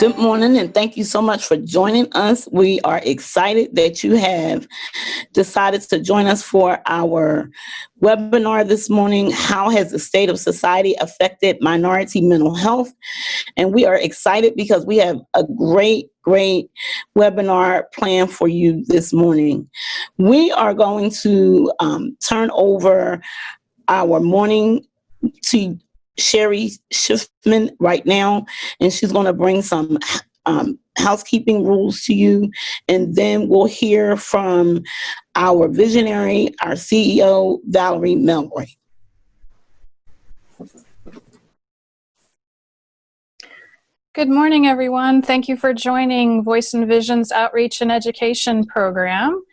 Good morning, and thank you so much for joining us. We are excited that you have decided to join us for our webinar this morning, How has the state of society affected minority mental health? And we are excited because we have a great webinar planned for you this morning. We are going to turn over our morning to Sherry Schiffman right now, and she's going to bring some housekeeping rules to you, and then we'll hear from our visionary, our CEO, Valerie Melroy. Good morning, everyone. Thank you for joining Voice and Vision's Outreach and Education Program,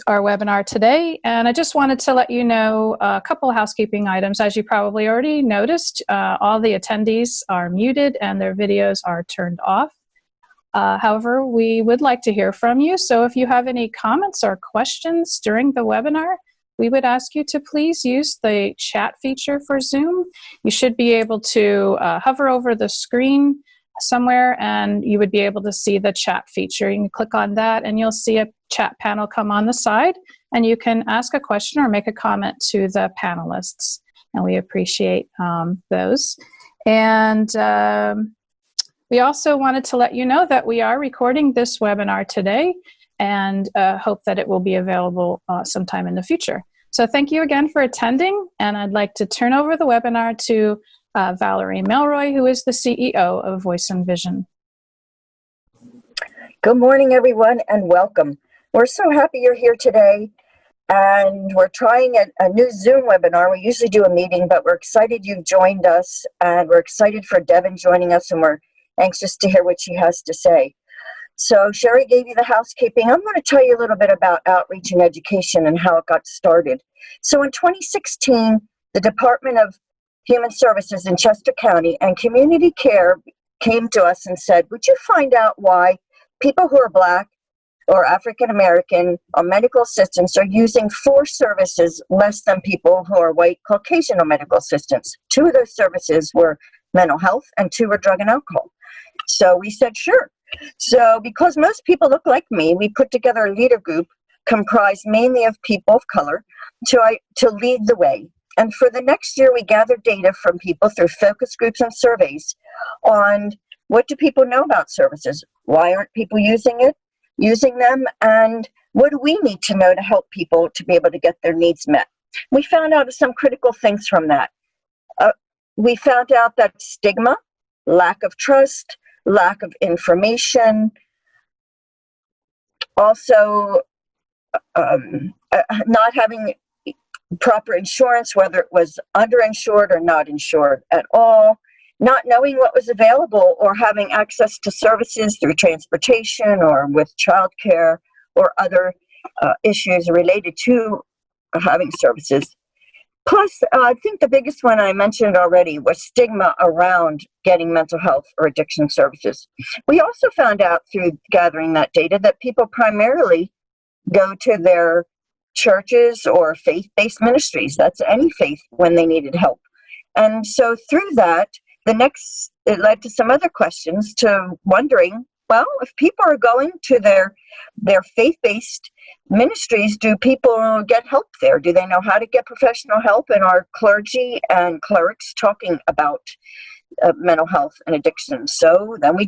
our webinar today. And I just wanted to let you know a couple of housekeeping items. As you probably already noticed, all the attendees are muted and their videos are turned off. However, we would like to hear from you. So if you have any comments or questions during the webinar, we would ask you to please use the chat feature for Zoom. You should be able to hover over the screen somewhere and you would be able to see the chat feature. You can click on that and you'll see a chat panel come on the side, and you can ask a question or make a comment to the panelists, and we appreciate those. And we also wanted to let you know that we are recording this webinar today and hope that it will be available sometime in the future. So thank you again for attending, and I'd like to turn over the webinar to Valerie Melroy, who is the CEO of Voice and Vision. Good morning, everyone, and welcome. We're so happy you're here today, and we're trying a new Zoom webinar. We usually do a meeting, but we're excited you've joined us, and we're excited for Devin joining us, and we're anxious to hear what she has to say. So Sherry gave you the housekeeping. I'm going to tell you a little bit about outreach and education and how it got started. So in 2016, the Department of Human Services in Chester County and Community Care came to us and said, would you find out why people who are Black or African American or medical assistants are using 4 services less than people who are white Caucasian or medical assistants? 2 of those services were mental health and 2 were drug and alcohol. So we said, sure. So because most people look like me, we put together a leader group comprised mainly of people of color to lead the way. And for the next year, we gathered data from people through focus groups and surveys on what do people know about services? Why aren't people using them? And what do we need to know to help people to be able to get their needs met? We found out some critical things from that. We found out that stigma, lack of trust, lack of information, also not having proper insurance, whether it was underinsured or not insured at all, not knowing what was available or having access to services through transportation or with childcare or other issues related to having services. Plus, I think the biggest one I mentioned already was stigma around getting mental health or addiction services. We also found out through gathering that data that people primarily go to their churches or faith-based ministries. That's any faith when they needed help. And so through that, it led to some other questions to wondering, well, if people are going to their faith-based ministries, do people get help there? Do they know how to get professional help? And are clergy and clerics talking about mental health and addiction? So then we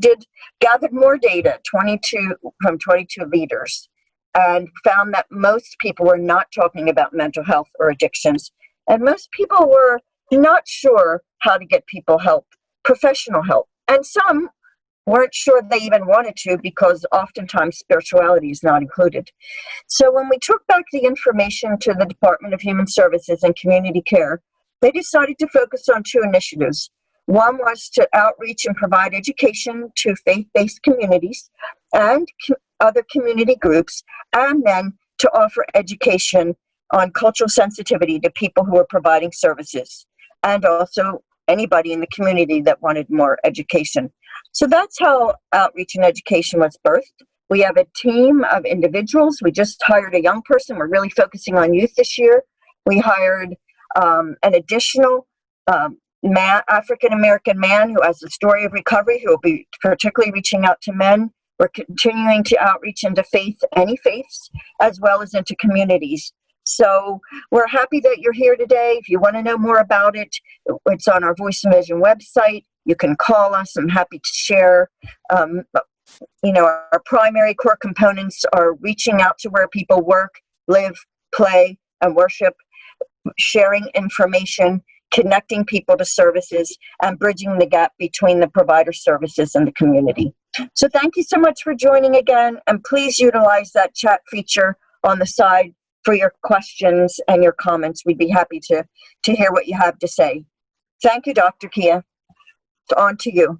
gathered more data, from 22 leaders, and found that most people were not talking about mental health or addictions. And most people were not sure how to get people help, professional help. And some weren't sure they even wanted to because oftentimes spirituality is not included. So when we took back the information to the Department of Human Services and Community Care, they decided to focus on 2 initiatives. One was to outreach and provide education to faith-based communities and other community groups, and then to offer education on cultural sensitivity to people who are providing services, and also anybody in the community that wanted more education. So that's how outreach and education was birthed. We have a team of individuals. We just hired a young person. We're really focusing on youth this year. We hired an additional African-American man who has a story of recovery, who will be particularly reaching out to men. We're continuing to outreach into any faiths, as well as into communities. So we're happy that you're here today. If you want to know more about it, it's on our Voice and Vision website. You can call us. I'm happy to share. Our primary core components are reaching out to where people work, live, play, and worship, sharing information, connecting people to services, and bridging the gap between the provider services and the community. So thank you so much for joining again, and please utilize that chat feature on the side for your questions and your comments. We'd be happy to hear what you have to say. Thank you, Dr. Kia. On to you.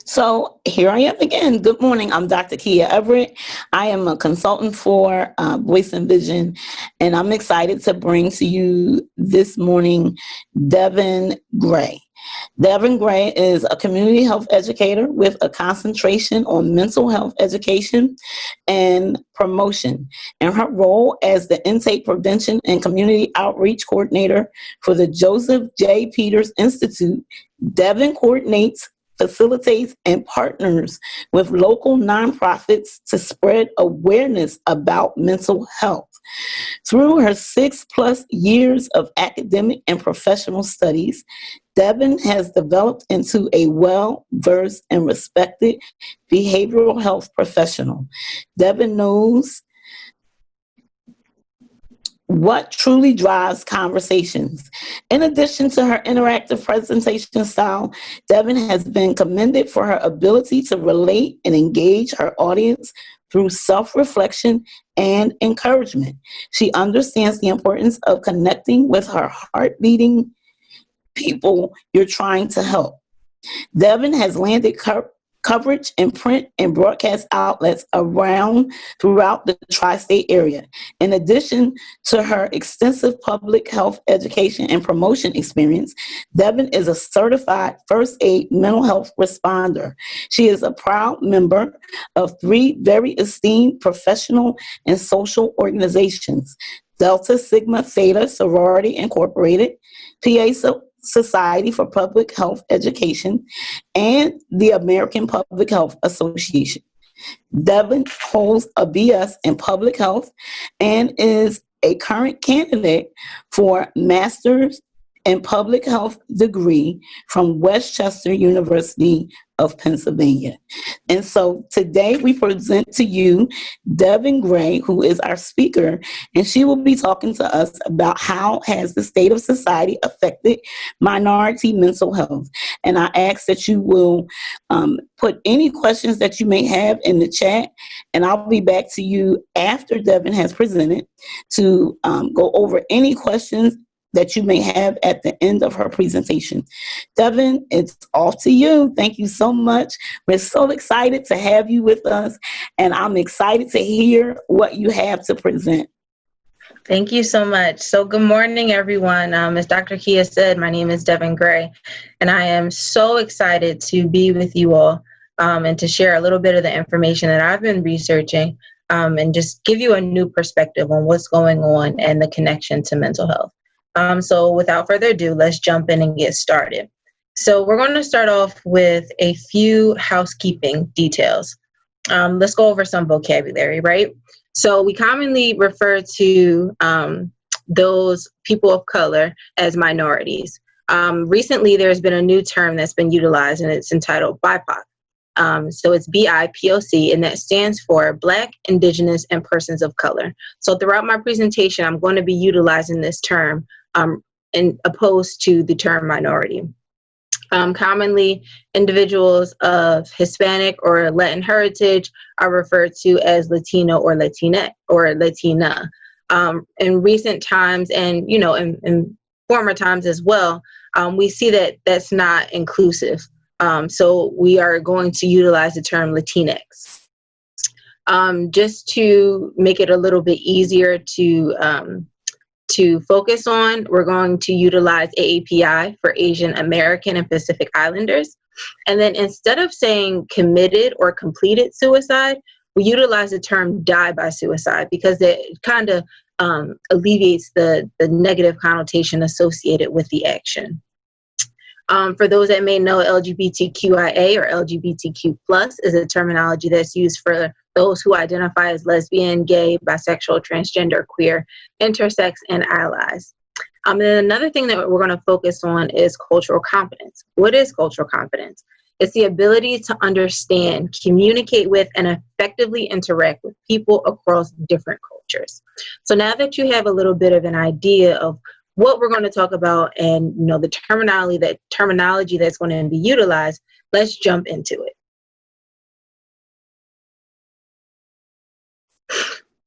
So here I am again. Good morning. I'm Dr. Kia Everett. I am a consultant for Voice and Vision, and I'm excited to bring to you this morning Devin Gray. Devin Gray is a community health educator with a concentration on mental health education and promotion. In her role as the Intake Prevention and Community Outreach Coordinator for the Joseph J. Peters Institute, Devin coordinates, facilitates, and partners with local nonprofits to spread awareness about mental health. Through her 6+ years of academic and professional studies, Devin has developed into a well-versed and respected behavioral health professional. Devin knows what truly drives conversations. In addition to her interactive presentation style, Devin has been commended for her ability to relate and engage her audience through self-reflection and encouragement. She understands the importance of connecting with her heart-beating people you're trying to help. Devin has landed coverage in print and broadcast outlets throughout the tri-state area. In addition to her extensive public health education and promotion experience, Devin is a certified first aid mental health responder. She is a proud member of 3 very esteemed professional and social organizations: Delta Sigma Theta Sorority Incorporated, PA Society for Public Health Education, and the American Public Health Association. Devin holds a BS in Public Health and is a current candidate for Master's in Public Health degree from Westchester University of Pennsylvania. And so today we present to you Devin Gray, who is our speaker, and she will be talking to us about how has the state of society affected minority mental health. And I ask that you will put any questions that you may have in the chat, and I'll be back to you after Devin has presented to go over any questions that you may have at the end of her presentation. Devin, it's off to you. Thank you so much. We're so excited to have you with us, and I'm excited to hear what you have to present. Thank you so much. So good morning, everyone. As Dr. Kia said, my name is Devin Gray, and I am so excited to be with you all and to share a little bit of the information that I've been researching and just give you a new perspective on what's going on and the connection to mental health. So without further ado, let's jump in and get started. So we're going to start off with a few housekeeping details. Let's go over some vocabulary, right? So we commonly refer to those people of color as minorities. Recently, there's been a new term that's been utilized, and it's entitled BIPOC. So it's BIPOC, and that stands for Black, Indigenous, and Persons of Color. So throughout my presentation, I'm going to be utilizing this term in opposed to the term minority. Commonly, individuals of Hispanic or Latin heritage are referred to as Latino or Latinx or Latina. In recent times, and in former times as well, we see that that's not inclusive. So we are going to utilize the term Latinx. Just to make it a little bit easier to focus on, we're going to utilize AAPI for Asian American and Pacific Islanders. And then instead of saying committed or completed suicide, we utilize the term die by suicide because it kind of alleviates the negative connotation associated with the action. For those that may know, LGBTQIA or LGBTQ+ is a terminology that's used for those who identify as lesbian, gay, bisexual, transgender, queer, intersex, and allies. And then another thing that we're going to focus on is cultural competence. What is cultural competence? It's the ability to understand, communicate with, and effectively interact with people across different cultures. So now that you have a little bit of an idea of what we're going to talk about and the terminology that's going to be utilized, let's jump into it.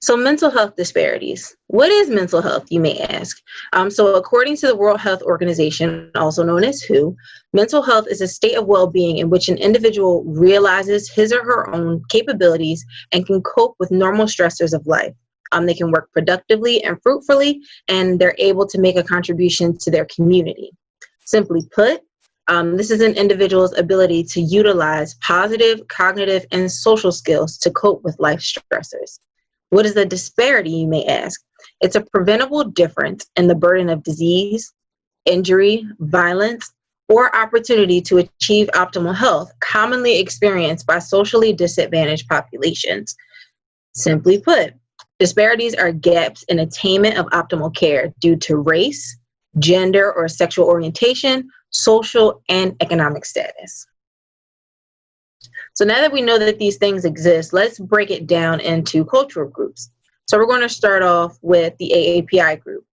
So mental health disparities. What is mental health, you may ask? So according to the World Health Organization, also known as WHO, mental health is a state of well-being in which an individual realizes his or her own capabilities and can cope with normal stressors of life. They can work productively and fruitfully, and they're able to make a contribution to their community. Simply put, this is an individual's ability to utilize positive cognitive and social skills to cope with life stressors. What is a disparity, you may ask? It's a preventable difference in the burden of disease, injury, violence, or opportunity to achieve optimal health commonly experienced by socially disadvantaged populations. Simply put, disparities are gaps in attainment of optimal care due to race, gender or sexual orientation, social and economic status. So now that we know that these things exist, let's break it down into cultural groups. So we're going to start off with the AAPI group.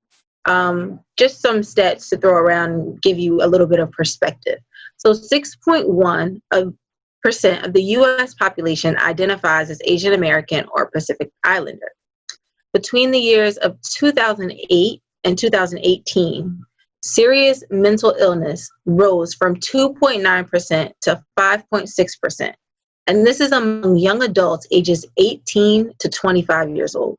Just some stats to throw around and give you a little bit of perspective. So 6.1% of the U.S. population identifies as Asian American or Pacific Islander. Between the years of 2008 and 2018, serious mental illness rose from 2.9% to 5.6%. And this is among young adults ages 18 to 25 years old.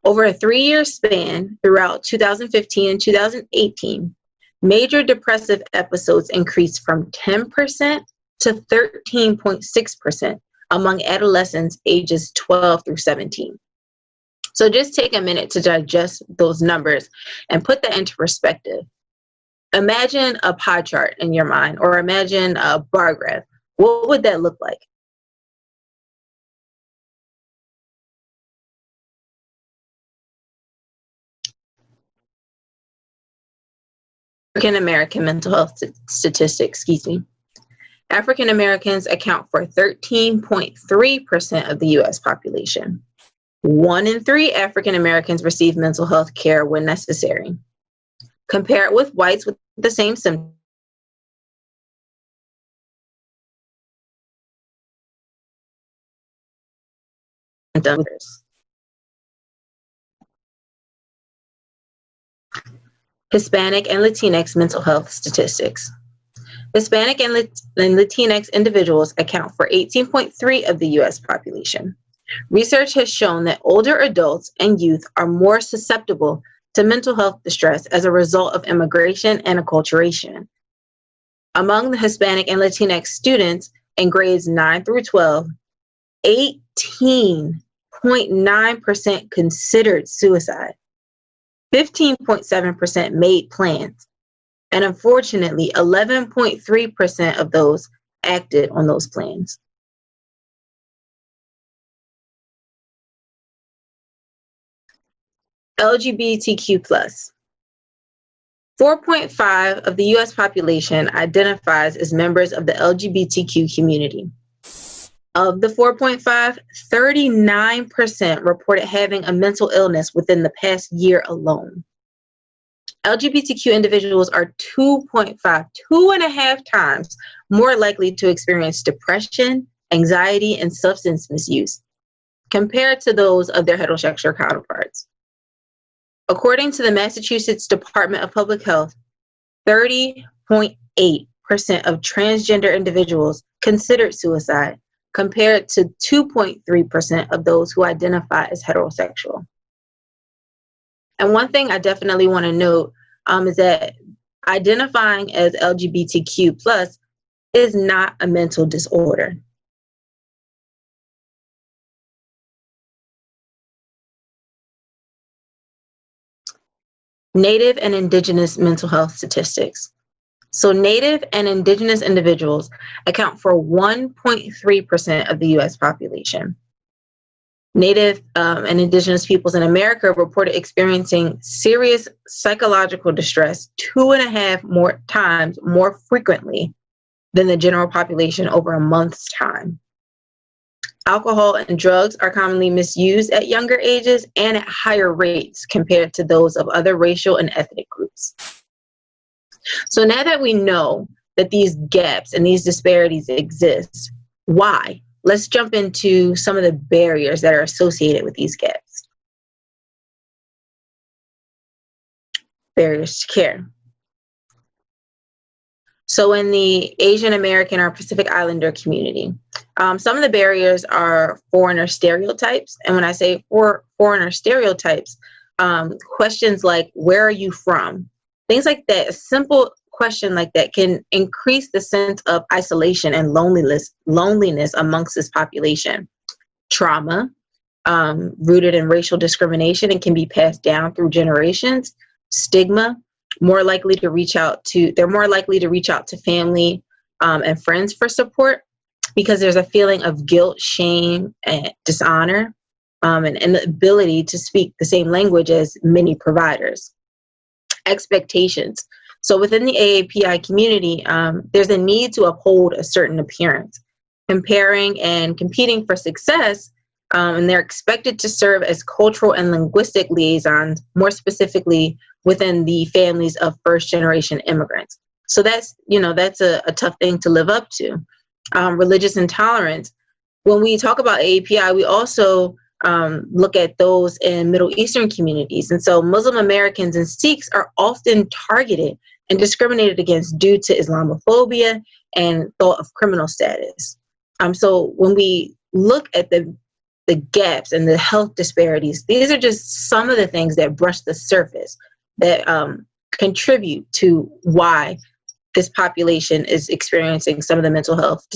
Over a 3-year span throughout 2015 and 2018, major depressive episodes increased from 10% to 13.6% among adolescents ages 12 through 17. So just take a minute to digest those numbers and put that into perspective. Imagine a pie chart in your mind, or imagine a bar graph. What would that look like? African American mental health statistics, African Americans account for 13.3% of the U.S. population. 1 in 3 African Americans receive mental health care when necessary. Compare it with whites with the same symptoms. Hispanic and Latinx mental health statistics. Hispanic and Latinx individuals account for 18.3% of the U.S. population. Research has shown that older adults and youth are more susceptible to mental health distress as a result of immigration and acculturation. Among the Hispanic and Latinx students in grades 9 through 12, 18.9% considered suicide. 15.7% made plans, and unfortunately, 11.3% of those acted on those plans. LGBTQ+. 4.5% of the U.S. population identifies as members of the LGBTQ community. Of the 4.5%, 39% reported having a mental illness within the past year alone. LGBTQ individuals are 2.5 times more likely to experience depression, anxiety, and substance misuse compared to those of their heterosexual counterparts. According to the Massachusetts Department of Public Health, 30.8% of transgender individuals considered suicide, compared to 2.3% of those who identify as heterosexual. And one thing I definitely want to note is that identifying as LGBTQ+ is not a mental disorder. Native and Indigenous mental health statistics. So Native and Indigenous individuals account for 1.3% of the U.S. population. Native and Indigenous peoples in America reported experiencing serious psychological distress 2.5 times more frequently than the general population over a month's time. Alcohol and drugs are commonly misused at younger ages and at higher rates compared to those of other racial and ethnic groups. So now that we know that these gaps and these disparities exist, why? Let's jump into some of the barriers that are associated with these gaps. Barriers to care. So in the Asian American or Pacific Islander community, some of the barriers are foreigner stereotypes. And when I say foreigner stereotypes, questions like, where are you from? Things like that, a simple question like that can increase the sense of isolation and loneliness amongst this population. Trauma, rooted in racial discrimination and can be passed down through generations. Stigma, they're more likely to reach out to family and friends for support because there's a feeling of guilt, shame, and dishonor, and inability to speak the same language as many providers. Expectations. So within the AAPI community, there's a need to uphold a certain appearance, comparing and competing for success, and they're expected to serve as cultural and linguistic liaisons, more specifically within the families of first-generation immigrants. So that's a tough thing to live up to. Religious intolerance. When we talk about AAPI, we also look at those in Middle Eastern communities. And so Muslim Americans and Sikhs are often targeted and discriminated against due to Islamophobia and thought of criminal status. So when we look at the gaps and the health disparities, these are just some of the things that brush the surface that contribute to why this population is experiencing some of the mental health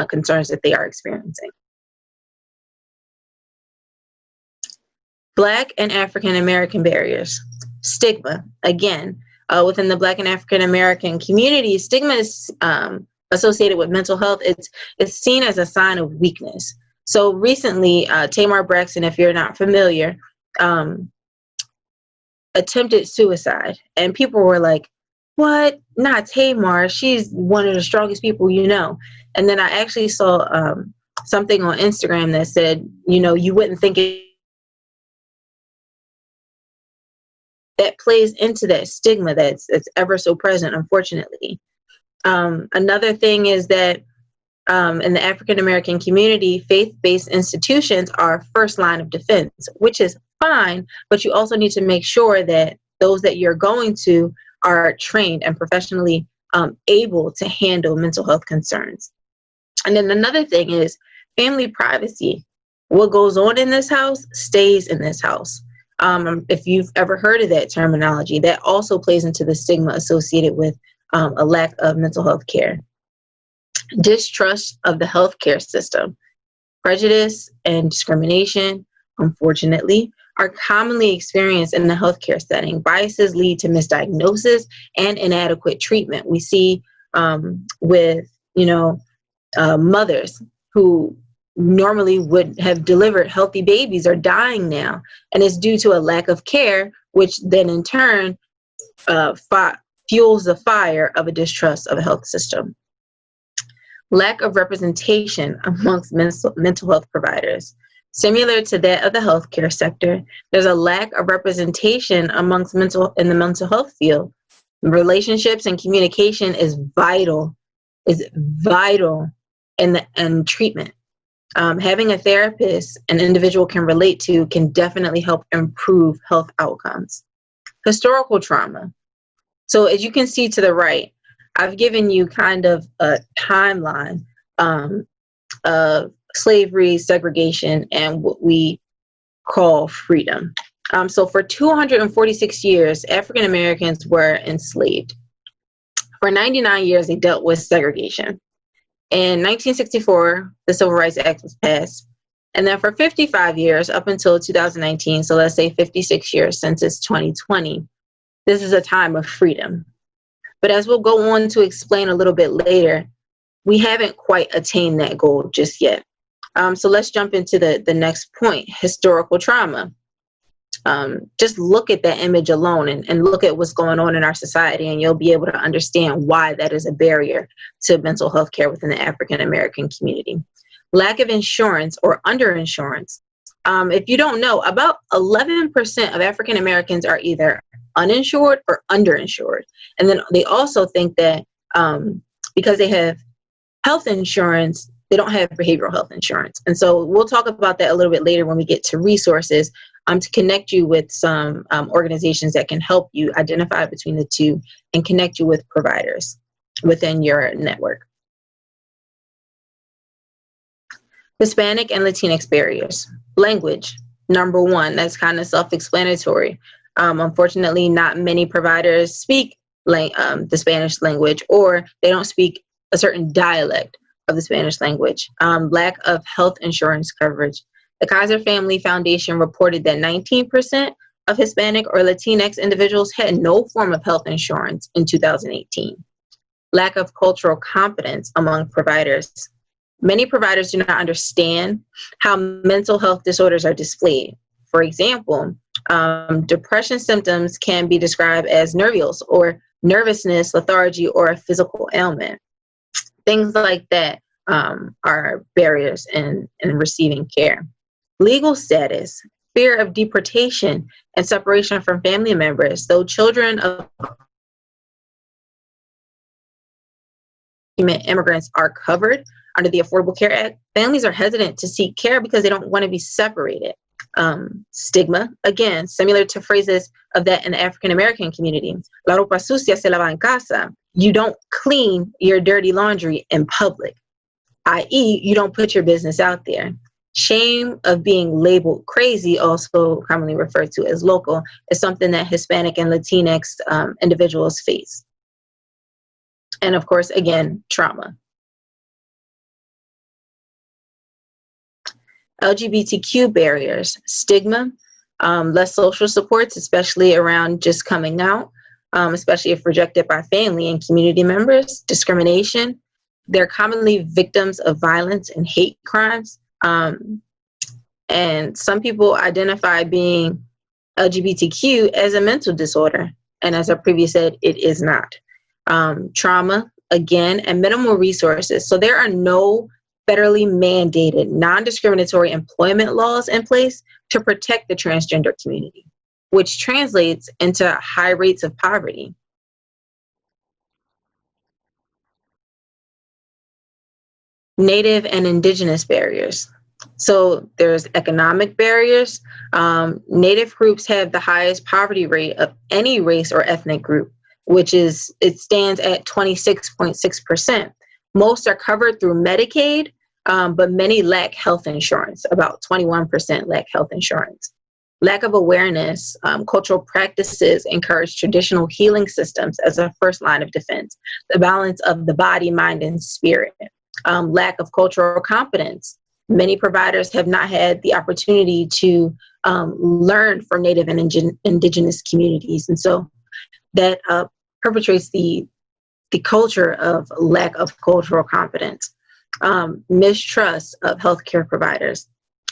concerns that they are experiencing. Black and African American barriers. Stigma. Again, within the Black and African American community, stigma is associated with mental health. It's seen as a sign of weakness. So recently, Tamar Braxton, if you're not familiar, attempted suicide. And people were like, what? Not Tamar. She's one of the strongest people you know. And then I actually saw something on Instagram that said, you wouldn't think it. That plays into that stigma that's ever so present, unfortunately. Another thing is that in the African American community, faith-based institutions are first line of defense, which is fine, but you also need to make sure that those that you're going to are trained and professionally able to handle mental health concerns. And then another thing is family privacy. What goes on in this house stays in this house. If you've ever heard of that terminology, that also plays into the stigma associated with a lack of mental health care. Distrust of the healthcare system. Prejudice and discrimination, unfortunately, are commonly experienced in the healthcare setting. Biases lead to misdiagnosis and inadequate treatment. We see with mothers who normally would have delivered healthy babies are dying now, and it's due to a lack of care, which then in turn fuels the fire of a distrust of a health system. Lack of representation amongst mental health providers. Similar to that of the healthcare sector, there's a lack of representation amongst in the mental health field. Relationships and communication is vital in treatment. Having a therapist an individual can relate to can definitely help improve health outcomes. Historical trauma. So as you can see to the right, I've given you kind of a timeline of slavery, segregation, and what we call freedom. So for 246 years, African Americans were enslaved. For 99 years, they dealt with segregation. In 1964, the Civil Rights Act was passed, And then for 55 years, up until 2019, so let's say 56 years since it's 2020, this is a time of freedom. But as we'll go on to explain a little bit later, we haven't quite attained that goal just yet. So let's jump into the next point, historical trauma. Just look at that image alone and look at what's going on in our society, and you'll be able to understand why that is a barrier to mental health care within the African American community. Lack of insurance or underinsurance. If you don't know, about 11% of African Americans are either uninsured or underinsured. And then they also think that because they have health insurance, they don't have behavioral health insurance. And so we'll talk about that a little bit later when we get to resources to connect you with some organizations that can help you identify between the two and connect you with providers within your network. Hispanic and Latinx barriers. Language, number one, that's kind of self-explanatory. Unfortunately, not many providers speak the Spanish language, or they don't speak a certain dialect of the Spanish language. Lack of health insurance coverage. The Kaiser Family Foundation reported that 19% of Hispanic or Latinx individuals had no form of health insurance in 2018. Lack of cultural competence among providers. Many providers do not understand how mental health disorders are displayed. For example, depression symptoms can be described as nervous or nervousness, lethargy, or a physical ailment. Things like that are barriers in receiving care. Legal status, fear of deportation and separation from family members. Though children of immigrants are covered under the Affordable Care Act, families are hesitant to seek care because they don't want to be separated. Stigma, again, similar to phrases of that in the African American community. La ropa sucia se lava en casa. You don't clean your dirty laundry in public, i.e., you don't put your business out there. Shame of being labeled crazy, also commonly referred to as local, is something that Hispanic and Latinx individuals face. And of course, again, trauma. LGBTQ barriers, stigma, less social supports, especially around just coming out, especially if rejected by family and community members, discrimination. They're commonly victims of violence and hate crimes. And some people identify being LGBTQ as a mental disorder. And as I previously said, it is not. Trauma, again, and minimal resources. So there are no federally mandated non-discriminatory employment laws in place to protect the transgender community, which translates into high rates of poverty. Native and Indigenous barriers. So there's economic barriers. Native groups have the highest poverty rate of any race or ethnic group, it stands at 26.6%. Most are covered through Medicaid, but many lack health insurance. About 21% lack health insurance. Lack of awareness. Cultural practices encourage traditional healing systems as a first line of defense. The balance of the body, mind, and spirit. Lack of cultural competence. Many providers have not had the opportunity to learn from Native and Indigenous communities. And so that perpetrates the culture of lack of cultural competence. Mistrust of healthcare providers,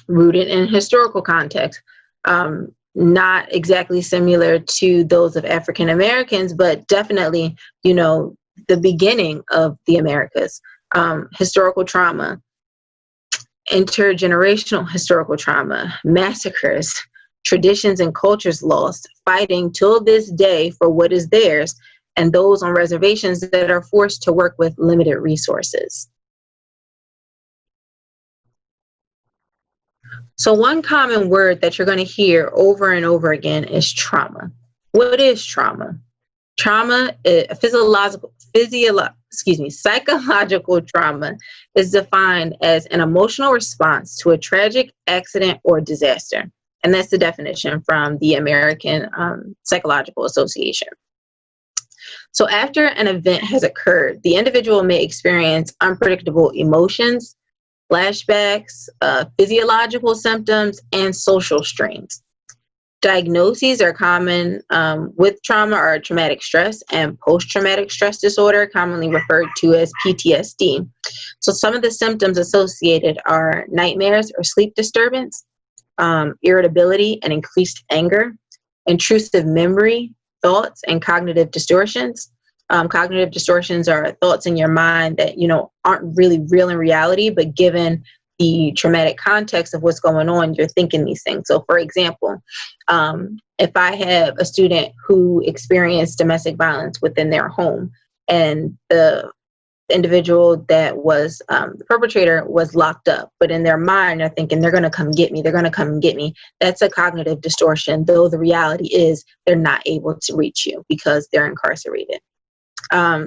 rooted in historical context, not exactly similar to those of African Americans, but definitely, the beginning of the Americas. Historical trauma, intergenerational historical trauma, massacres, traditions and cultures lost, fighting till this day for what is theirs, and those on reservations that are forced to work with limited resources. So one common word that you're going to hear over and over again is trauma. What is trauma? Trauma, psychological trauma is defined as an emotional response to a tragic accident or disaster. And that's the definition from the American Psychological Association. So after an event has occurred, the individual may experience unpredictable emotions, flashbacks, physiological symptoms, and social strains. Diagnoses are common with trauma are traumatic stress and post-traumatic stress disorder, commonly referred to as PTSD. So some of the symptoms associated are nightmares or sleep disturbance, irritability and increased anger, intrusive memory, thoughts, and cognitive distortions. Cognitive distortions are thoughts in your mind that, aren't really real in reality, but given the traumatic context of what's going on, you're thinking these things. So for example, if I have a student who experienced domestic violence within their home and the individual that was the perpetrator was locked up, but in their mind they're thinking they're going to come get me, they're going to come and get me. That's a cognitive distortion, though the reality is they're not able to reach you because they're incarcerated.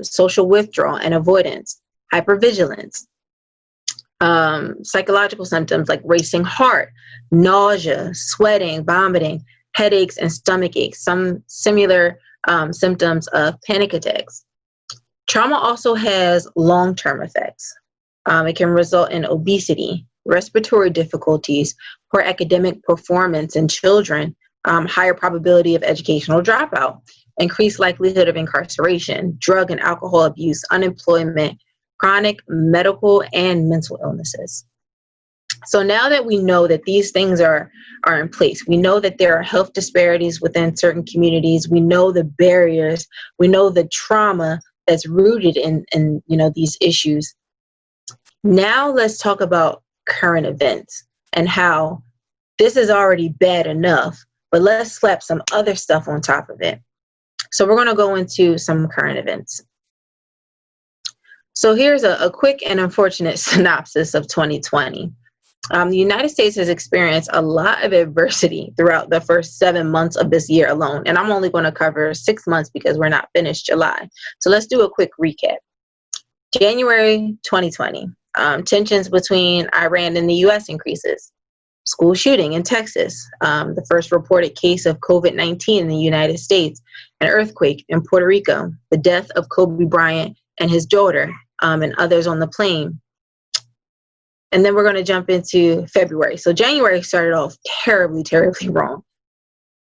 Social withdrawal and avoidance, hypervigilance, psychological symptoms like racing heart, nausea, sweating, vomiting, headaches, and stomach aches, some similar symptoms of panic attacks. Trauma also has long-term effects. It can result in obesity, respiratory difficulties, poor academic performance in children, higher probability of educational dropout, increased likelihood of incarceration, drug and alcohol abuse, unemployment, chronic medical and mental illnesses. So now that we know that these things are in place, we know that there are health disparities within certain communities, we know the barriers, we know the trauma that's rooted in these issues. Now let's talk about current events and how this is already bad enough, but let's slap some other stuff on top of it. So we're going to go into some current events. So here's a quick and unfortunate synopsis of 2020. The United States has experienced a lot of adversity throughout the first 7 months of this year alone. And I'm only going to cover 6 months because we're not finished July. So let's do a quick recap. January 2020, tensions between Iran and the U.S. increases. School shooting in Texas, the first reported case of COVID-19 in the United States, an earthquake in Puerto Rico, the death of Kobe Bryant and his daughter, and others on the plane. And then we're going to jump into February. So January started off terribly, terribly wrong.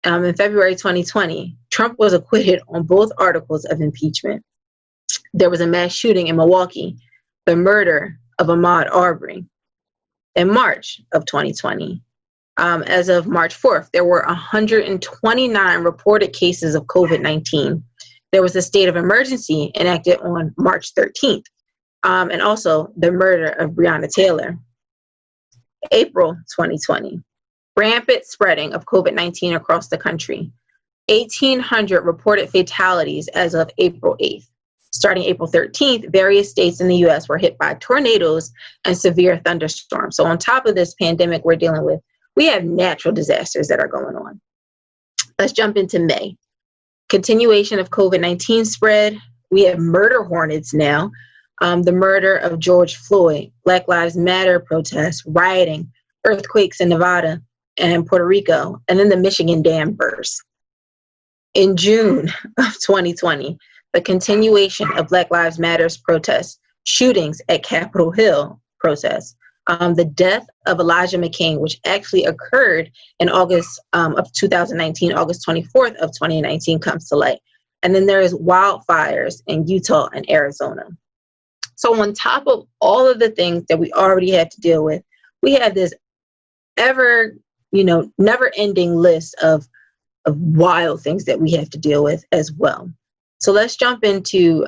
In February 2020, Trump was acquitted on both articles of impeachment. There was a mass shooting in Milwaukee, the murder of Ahmaud Arbery. In March of 2020, as of March 4th, there were 129 reported cases of COVID-19. There was a state of emergency enacted on March 13th. And also the murder of Breonna Taylor. April 2020, rampant spreading of COVID-19 across the country. 1,800 reported fatalities as of April 8th. Starting April 13th, various states in the U.S. were hit by tornadoes and severe thunderstorms. So on top of this pandemic we're dealing with, we have natural disasters that are going on. Let's jump into May. Continuation of COVID-19 spread. We have murder hornets now. The murder of George Floyd, Black Lives Matter protests, rioting, earthquakes in Nevada and Puerto Rico, and then the Michigan dam burst. In June of 2020, the continuation of Black Lives Matter's protests, shootings at Capitol Hill protests, the death of Elijah McClain, which actually occurred in August of 2019, August 24th of 2019 comes to light. And then there is wildfires in Utah and Arizona. So on top of all of the things that we already had to deal with, we have this never-ending list of wild things that we have to deal with as well. So let's jump into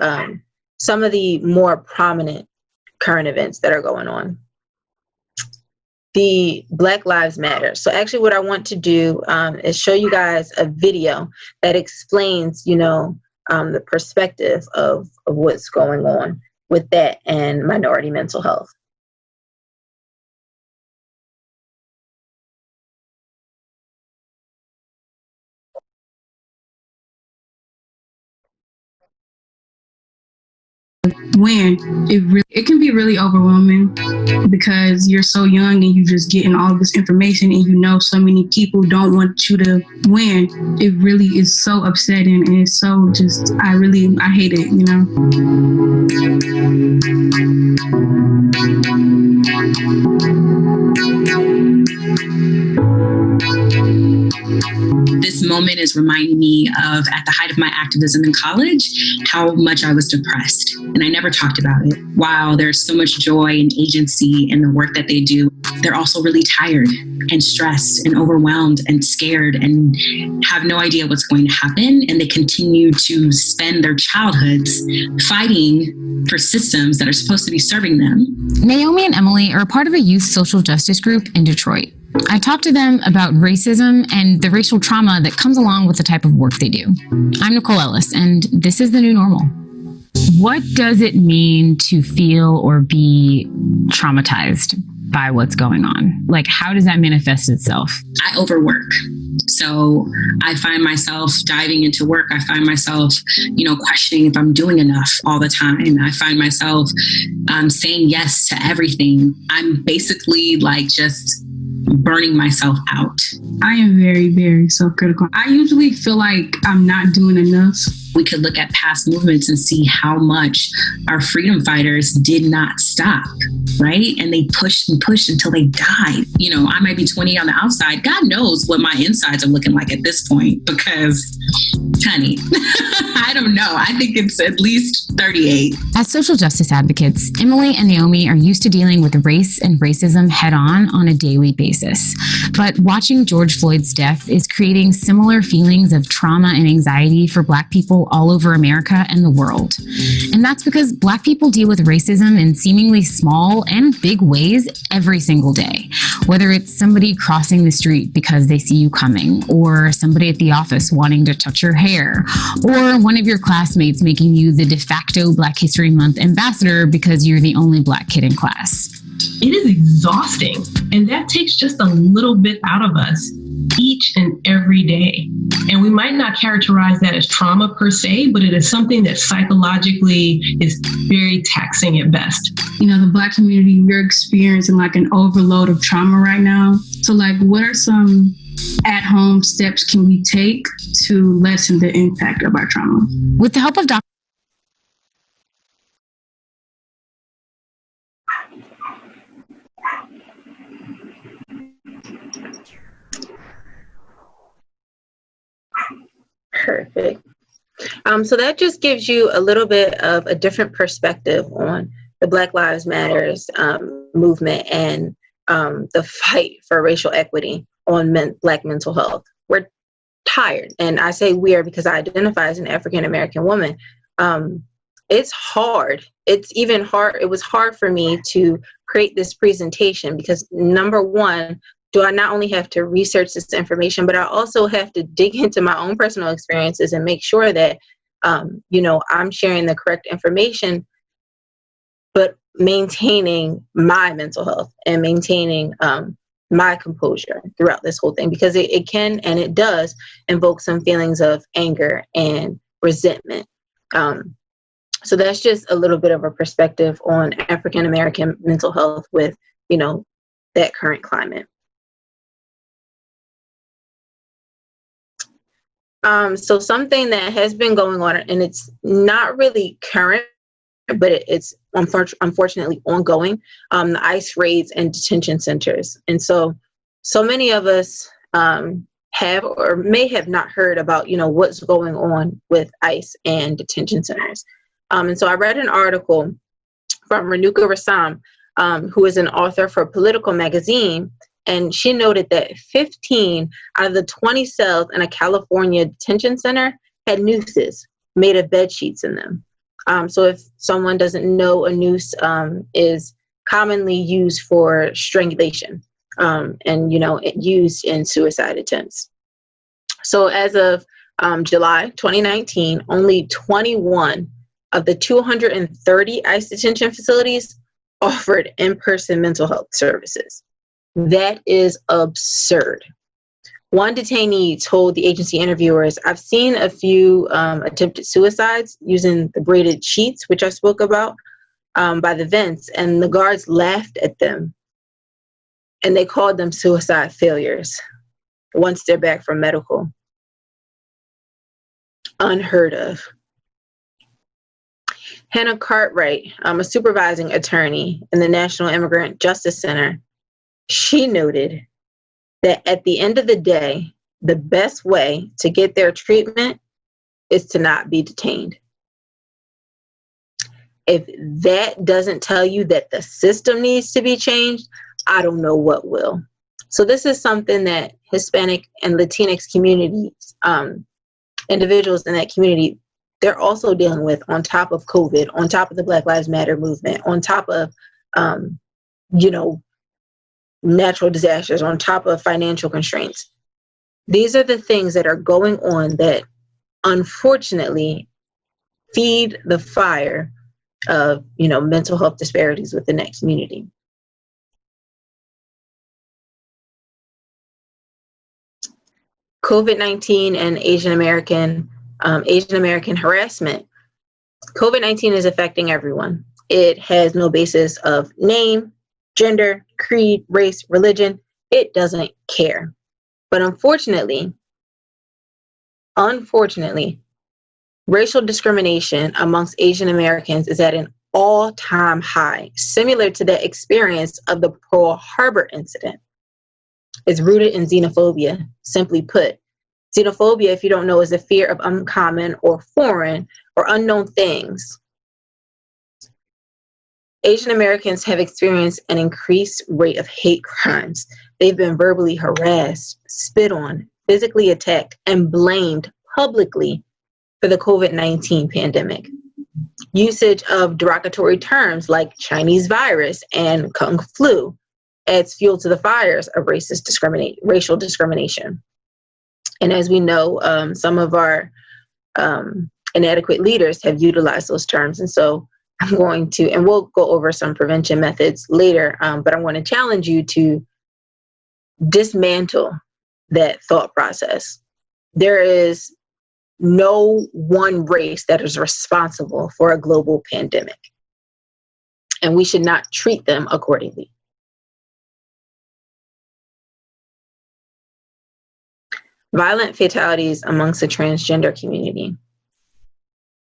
some of the more prominent current events that are going on. The Black Lives Matter. So actually what I want to do is show you guys a video that explains, the perspective of what's going on with that and minority mental health. When it can be really overwhelming because you're so young and you're just getting all this information and so many people don't want you to win. It really is so upsetting and it's so just, I hate it, This moment is reminding me of, at the height of my activism in college, how much I was depressed. And I never talked about it. While there's so much joy and agency in the work that they do, they're also really tired and stressed and overwhelmed and scared and have no idea what's going to happen. And they continue to spend their childhoods fighting for systems that are supposed to be serving them. Naomi and Emily are a part of a youth social justice group in Detroit. I talked to them about racism and the racial trauma that comes along with the type of work they do. I'm Nicole Ellis, and this is The New Normal. What does it mean to feel or be traumatized by what's going on? Like, how does that manifest itself? I overwork. So I find myself diving into work. I find myself, questioning if I'm doing enough all the time. I find myself saying yes to everything. I'm basically just burning myself out. I am very, very self-critical. I usually feel like I'm not doing enough. We could look at past movements and see how much our freedom fighters did not stop, right? And they pushed and pushed until they died. I might be 20 on the outside. God knows what my insides are looking like at this point because, honey, I don't know. I think it's at least 38. As social justice advocates, Emily and Naomi are used to dealing with race and racism head-on a daily basis. But watching George Floyd's death is creating similar feelings of trauma and anxiety for Black people all over America and the world. And that's because Black people deal with racism in seemingly small and big ways every single day. Whether it's somebody crossing the street because they see you coming, or somebody at the office wanting to touch your hair, or one of your classmates making you the de facto Black History Month ambassador because you're the only Black kid in class. It is exhausting, and that takes just a little bit out of us each and every day. And we might not characterize that as trauma per se, but it is something that psychologically is very taxing at best. The Black community, we're experiencing an overload of trauma right now. So what are some at-home steps can we take to lessen the impact of our trauma? With the help of Dr. Perfect. So that just gives you a little bit of a different perspective on the Black Lives Matters movement and the fight for racial equity on Black mental health. We're tired, and I say we are because I identify as an African American woman. It's hard. It's even hard. It was hard for me to create this presentation because, number one, do I not only have to research this information, but I also have to dig into my own personal experiences and make sure that, I'm sharing the correct information, but maintaining my mental health and maintaining my composure throughout this whole thing, because it can and it does invoke some feelings of anger and resentment. So that's just a little bit of a perspective on African American mental health with, that current climate. So something that has been going on, and it's not really current, but it's unfortunately ongoing, the ICE raids and detention centers. And so many of us have or may have not heard about, what's going on with ICE and detention centers. And so I read an article from Renuka Rassam, who is an author for Political Magazine, and she noted that 15 out of the 20 cells in a California detention center had nooses made of bed sheets in them. So if someone doesn't know, a noose is commonly used for strangulation and, used in suicide attempts. So as of July 2019, only 21 of the 230 ICE detention facilities offered in-person mental health services. That is absurd. One detainee told the agency interviewers, "I've seen a few attempted suicides using the braided sheets, which I spoke about, by the vents, and the guards laughed at them, and they called them suicide failures once they're back from medical." Unheard of. Hannah Cartwright, a supervising attorney in the National Immigrant Justice Center, she noted that at the end of the day, the best way to get their treatment is to not be detained. If that doesn't tell you that the system needs to be changed, I don't know what will. So this is something that Hispanic and Latinx communities, individuals in that community, they're also dealing with on top of COVID, on top of the Black Lives Matter movement, on top of, natural disasters, on top of financial constraints. These are the things that are going on that unfortunately feed the fire of, mental health disparities within that community. COVID-19 and Asian American harassment. COVID-19 is affecting everyone. It has no basis of name, gender, creed, race, religion. It doesn't care. But unfortunately, racial discrimination amongst Asian Americans is at an all-time high, similar to the experience of the Pearl Harbor incident. It's rooted in xenophobia. Simply put, xenophobia, if you don't know, is a fear of uncommon or foreign or unknown things. Asian Americans have experienced an increased rate of hate crimes. They've been verbally harassed, spit on, physically attacked, and blamed publicly for the COVID-19 pandemic. Usage of derogatory terms like Chinese virus and Kung flu adds fuel to the fires of racial discrimination. And as we know, some of our inadequate leaders have utilized those terms. And so I'm going to, and we'll go over some prevention methods later, but I want to challenge you to dismantle that thought process. There is no one race that is responsible for a global pandemic, and we should not treat them accordingly. Violent fatalities amongst the transgender community.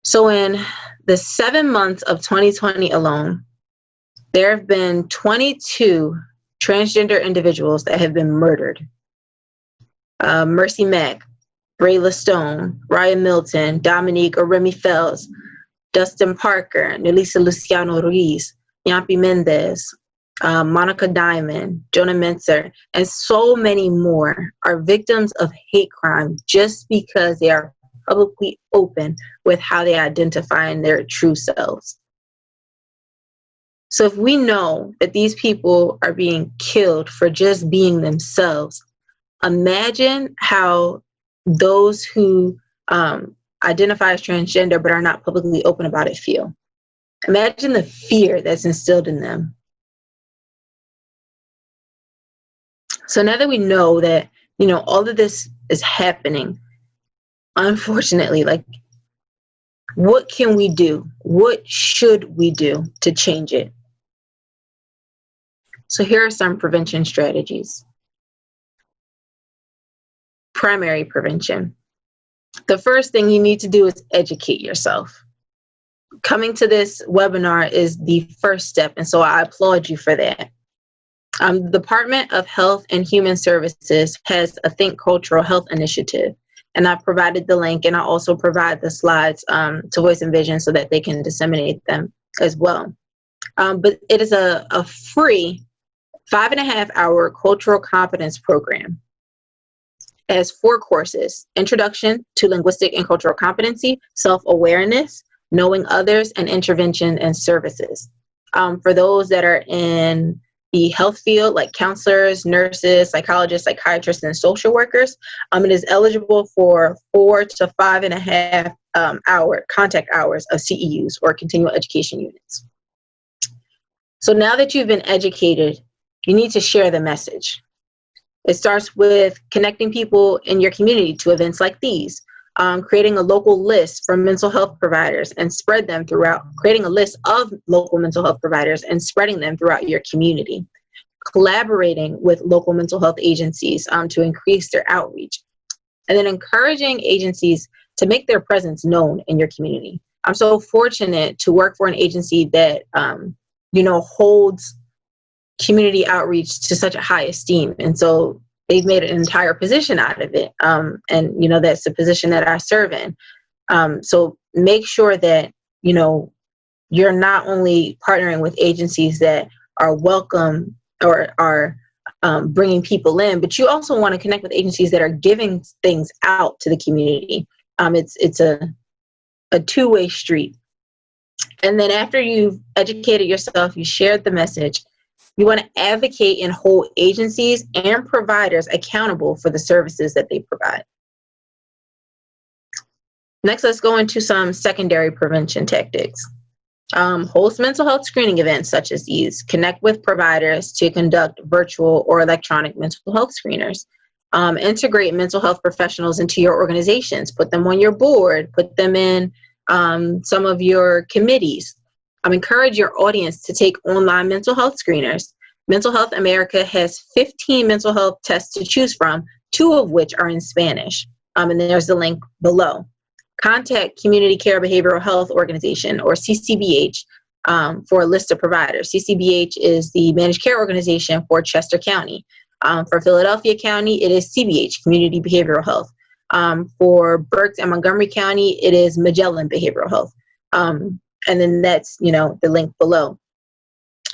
So in the 7 months of 2020 alone, there have been 22 transgender individuals that have been murdered. Mercy Mack, Brayla Stone, Ryan Milton, Dominique or Remy Fells, Dustin Parker, Nelisa Luciano Ruiz, Yampi Mendez, Monica Diamond, Jonah Mentzer, and so many more are victims of hate crime just because they are publicly open with how they identify in their true selves. So if we know that these people are being killed for just being themselves, imagine how those who identify as transgender but are not publicly open about it feel. Imagine the fear that's instilled in them. So now that we know that, all of this is happening, unfortunately, what can we do? What should we do to change it? So here are some prevention strategies. Primary prevention. The first thing you need to do is educate yourself. Coming to this webinar is the first step, and so I applaud you for that. The Department of Health and Human Services has a Think Cultural Health initiative, and I provided the link, and I also provide the slides to Voice and Vision so that they can disseminate them as well. But it is a free 5.5-hour cultural competence program. It has 4 courses: Introduction to Linguistic and Cultural Competency, Self-Awareness, Knowing Others, and Intervention and Services. For those that are in the health field, like counselors, nurses, psychologists, psychiatrists, and social workers, it is eligible for 4 to 5.5 hour contact hours of CEUs, or continual education units. So now that you've been educated, you need to share the message. It starts with connecting people in your community to events like these, creating a local list for mental health providers and spread them throughout, creating a list of local mental health providers and spreading them throughout your community, collaborating with local mental health agencies to increase their outreach, and then encouraging agencies to make their presence known in your community. I'm so fortunate to work for an agency that, holds community outreach to such a high esteem. And so they've made an entire position out of it. And that's the position that I serve in. So make sure that, you're not only partnering with agencies that are welcome or are bringing people in, but you also want to connect with agencies that are giving things out to the community. It's a two-way street. And then after you've educated yourself, you shared the message, you want to advocate and hold agencies and providers accountable for the services that they provide. Next, let's go into some secondary prevention tactics. Host mental health screening events such as these. Connect with providers to conduct virtual or electronic mental health screeners. Integrate mental health professionals into your organizations. Put them on your board. Put them in some of your committees. Encourage your audience to take online mental health screeners. Mental Health America has 15 mental health tests to choose from, 2 of which are in Spanish. And there's the link below. Contact Community Care Behavioral Health Organization, or CCBH, for a list of providers. CCBH is the managed care organization for Chester County. For Philadelphia County, it is CBH, Community Behavioral Health. For Berks and Montgomery County, it is Magellan Behavioral Health. And then that's, the link below.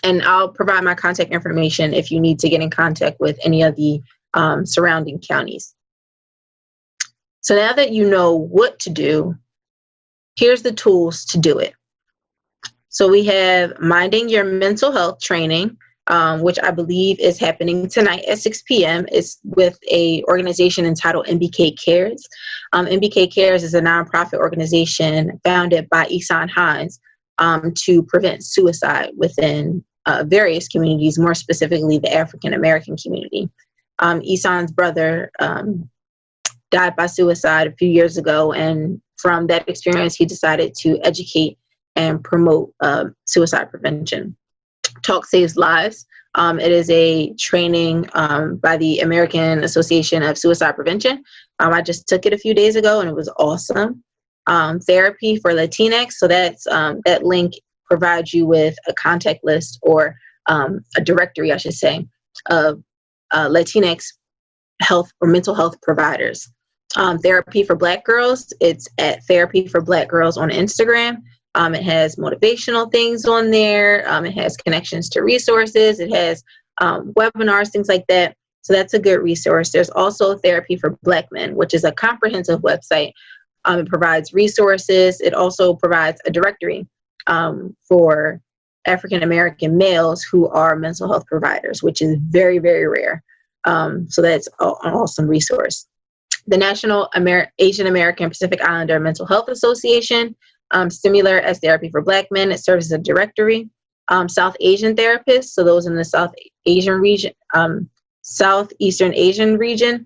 And I'll provide my contact information if you need to get in contact with any of the surrounding counties. So now that you know what to do, here's the tools to do it. So we have Minding Your Mental Health training, which I believe is happening tonight at 6 p.m. It's with an organization entitled MBK Cares. MBK Cares is a nonprofit organization founded by Isan Hines to prevent suicide within various communities, more specifically the African American community. Isan's brother died by suicide a few years ago, and from that experience, he decided to educate and promote suicide prevention. Talk Saves Lives. It is a training by the American Association of Suicide Prevention. I just took it a few days ago, and it was awesome. Therapy for Latinx. So that's that link provides you with a contact list, or a directory, I should say, of Latinx health or mental health providers. Therapy for Black Girls. It's at Therapy for Black Girls on Instagram. It has motivational things on there. It has connections to resources. It has webinars, things like that. So that's a good resource. There's also Therapy for Black Men, which is a comprehensive website. It provides resources. It also provides a directory for African American males who are mental health providers, which is very, very rare. So that's an awesome resource. The National Asian American Pacific Islander Mental Health Association, similar as Therapy for Black Men, it serves as a directory. South Asian therapists, so those in the South Asian region, Southeastern Asian region,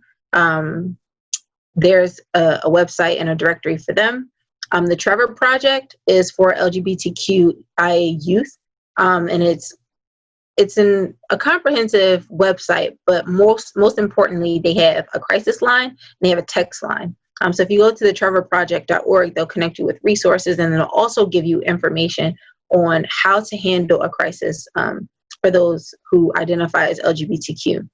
there's a website and a directory for them. The Trevor Project is for LGBTQIA youth, and it's a comprehensive website, but most importantly, they have a crisis line and they have a text line. So if you go to the trevorproject.org, they'll connect you with resources, and they'll also give you information on how to handle a crisis for those who identify as LGBTQ.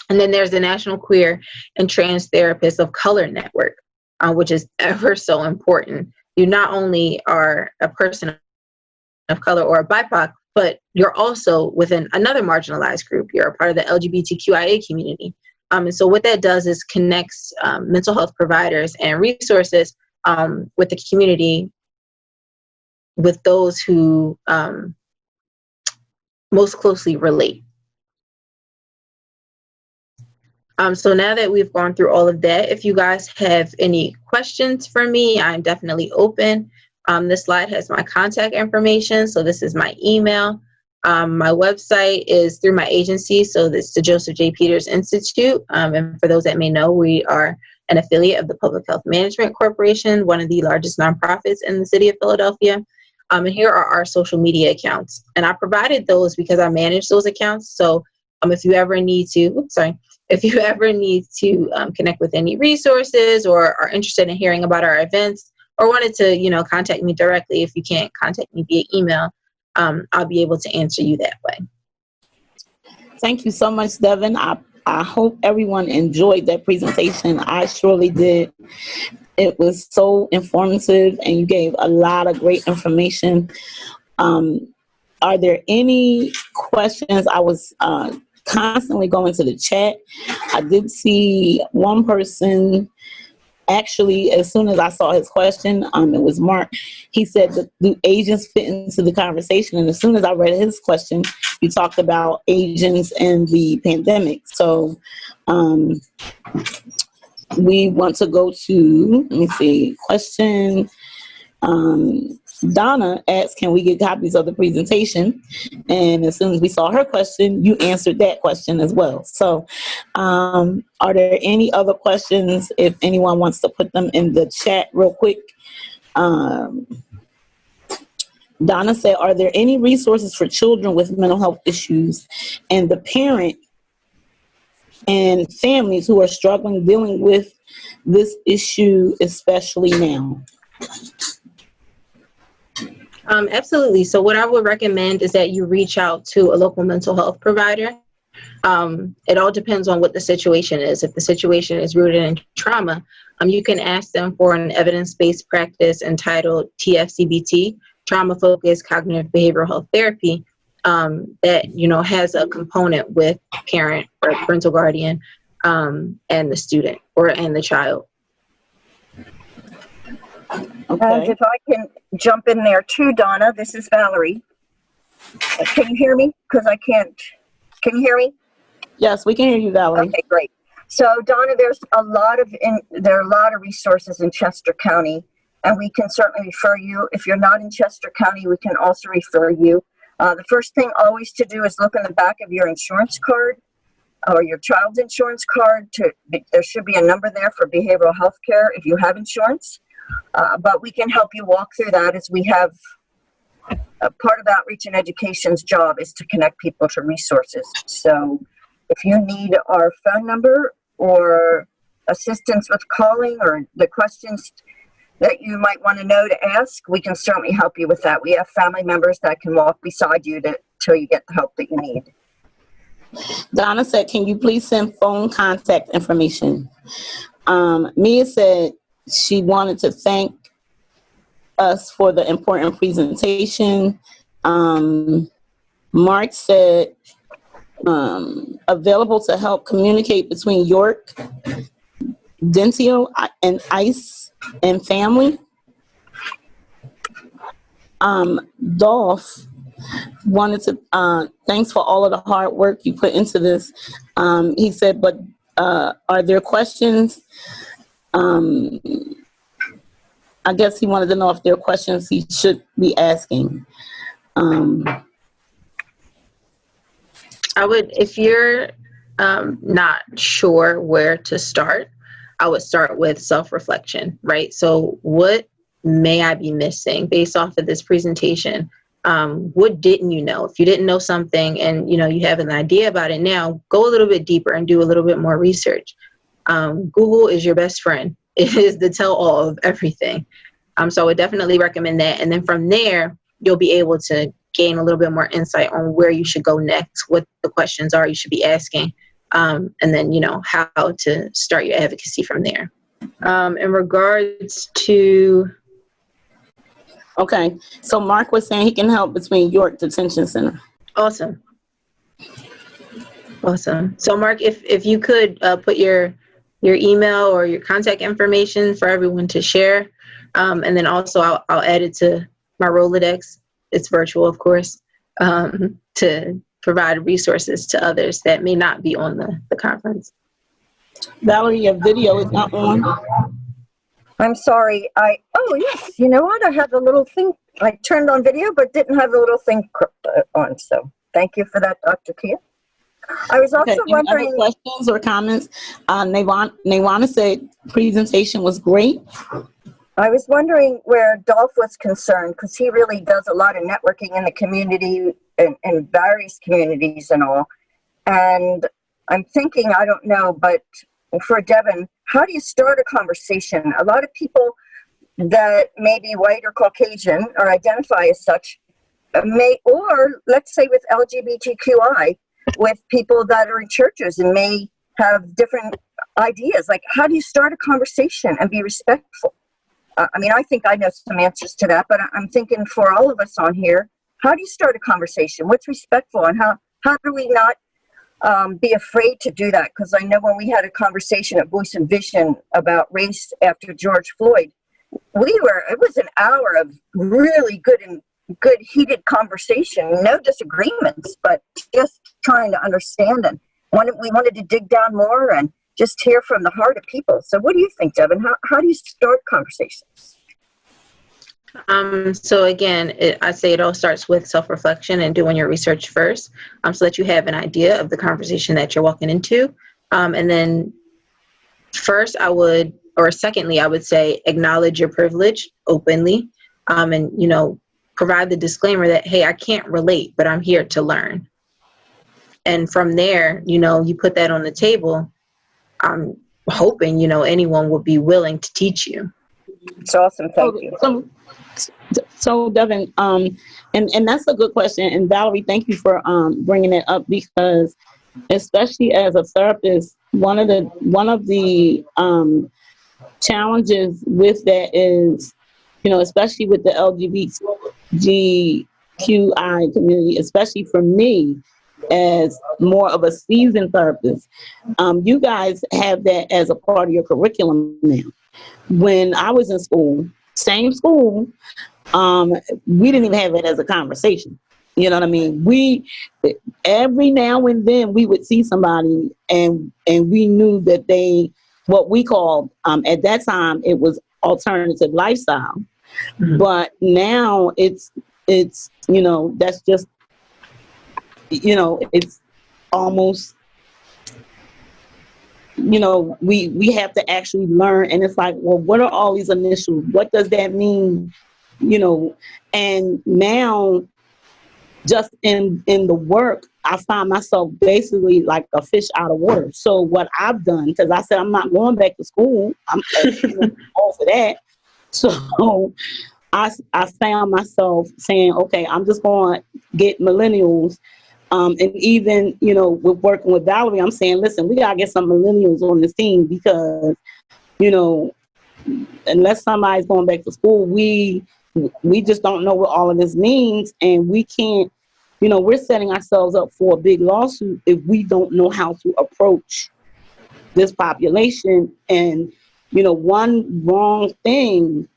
And then there's the National Queer and Trans Therapists of Color Network, which is ever so important. You not only are a person of color or a BIPOC, but you're also within another marginalized group. You're a part of the LGBTQIA community. And so what that does is connects mental health providers and resources with the community, with those who most closely relate. So now that we've gone through all of that, if you guys have any questions for me, I'm definitely open. This slide has my contact information. So this is my email. My website is through my agency. So this is the Joseph J. Peters Institute. And for those that may know, we are an affiliate of the Public Health Management Corporation, one of the largest nonprofits in the city of Philadelphia. And here are our social media accounts. And I provided those because I manage those accounts. So if you ever need to, connect with any resources or are interested in hearing about our events or wanted to, contact me directly, if you can't contact me via email, I'll be able to answer you that way. Thank you so much, Devin. I hope everyone enjoyed that presentation. I surely did. It was so informative, and you gave a lot of great information. Are there any questions? I was constantly going to the chat. I did see one person, actually, as soon as I saw his question, it was Mark. He said, do Asians fit into the conversation? And as soon as I read his question, you talked about Asians and the pandemic. So we want to go to, let me see, question. Donna asked, can we get copies of the presentation? And as soon as we saw her question, you answered that question as well. So are there any other questions, if anyone wants to put them in the chat real quick? Donna said, are there any resources for children with mental health issues and the parent and families who are struggling dealing with this issue, especially now? Absolutely. So what I would recommend is that you reach out to a local mental health provider. It all depends on what the situation is. If the situation is rooted in trauma, you can ask them for an evidence-based practice entitled TFCBT, Trauma-Focused Cognitive Behavioral Health Therapy, that, has a component with parent or parental guardian and the student and the child. Okay. And if I can jump in there too, Donna, this is Valerie. Can you hear me? Because I can't. Can you hear me? Yes, we can hear you, Valerie. Okay, great. So Donna, there are a lot of resources in Chester County, and we can certainly refer you. If you're not in Chester County, we can also refer you. The first thing always to do is look in the back of your insurance card or your child's insurance card. There should be a number there for behavioral health care if you have insurance. But we can help you walk through that, as we have part of Outreach and Education's job is to connect people to resources. So if you need our phone number or assistance with calling or the questions that you might want to know to ask, we can certainly help you with that. We have family members that can walk beside you till you get the help that you need. Donna said, can you please send phone contact information? Mia said she wanted to thank us for the important presentation. Mark said, available to help communicate between York, Dentio, and ICE and family. Dolph wanted to, thanks for all of the hard work you put into this. He said, but are there questions? I guess he wanted to know if there are questions he should be asking. I would, if you're not sure where to start, I would start with self-reflection, right? So what may I be missing based off of this presentation? What didn't you know? If you didn't know something and you have an idea about it now, go a little bit deeper and do a little bit more research. Google is your best friend. It is the tell-all of everything. So I would definitely recommend that. And then from there, you'll be able to gain a little bit more insight on where you should go next, what the questions are you should be asking, and then, how to start your advocacy from there. In regards to... Okay, so Mark was saying he can help between York Detention Center. Awesome. So Mark, if you could put your email or your contact information for everyone to share, and then also I'll add it to my Rolodex. It's virtual, of course, to provide resources to others that may not be on the conference. Valerie, your video is not on. I'm sorry. Oh yes, you know what? I had the little thing. I turned on video, but didn't have the little thing on. So thank you for that, Dr. Kia. I was also wondering. Any other questions or comments? Newana said presentation was great. I was wondering where Dolph was concerned, because he really does a lot of networking in the community and various communities and all. And I'm thinking, I don't know, but for Devin, how do you start a conversation? A lot of people that may be white or Caucasian or identify as such, or let's say with LGBTQI, with people that are in churches and may have different ideas. Like, how do you start a conversation and be respectful? I mean, I think I know some answers to that, but I'm thinking for all of us on here, how do you start a conversation? What's respectful, and how do we not be afraid to do that? Because I know when we had a conversation at Voice and Vision about race after George Floyd, it was an hour of really good heated conversation, no disagreements, but just trying to understand, and we wanted to dig down more and just hear from the heart of people. So what do you think, Devin? How do you start conversations? So again, I say it all starts with self-reflection and doing your research first, so that you have an idea of the conversation that you're walking into. And then secondly, I would say acknowledge your privilege openly, and, provide the disclaimer that, hey, I can't relate, but I'm here to learn. And from there, you put that on the table. I'm hoping, anyone will be willing to teach you. It's awesome. Thank you. So Devin, and that's a good question. And Valerie, thank you for bringing it up, because especially as a therapist, one of the challenges with that is, especially with the LGBTQI community, especially for me as more of a seasoned therapist, you guys have that as a part of your curriculum now. When I was in school, same school, we didn't even have it as a conversation. You know what I mean? Every now and then we would see somebody and we knew that what we called, at that time, it was alternative lifestyle. Mm-hmm. But now it's, that's just, it's almost, we have to actually learn. And it's like, well, what are all these initials? What does that mean? And now just in the work, I find myself basically like a fish out of water. So what I've done, because I said, I'm not going back to school. I'm all for that. So I found myself saying, okay, I'm just going to get millennials. And even, with working with Valerie, I'm saying, listen, we got to get some millennials on this team, because, unless somebody's going back to school, we just don't know what all of this means. And we can't, we're setting ourselves up for a big lawsuit if we don't know how to approach this population. And, one wrong thing,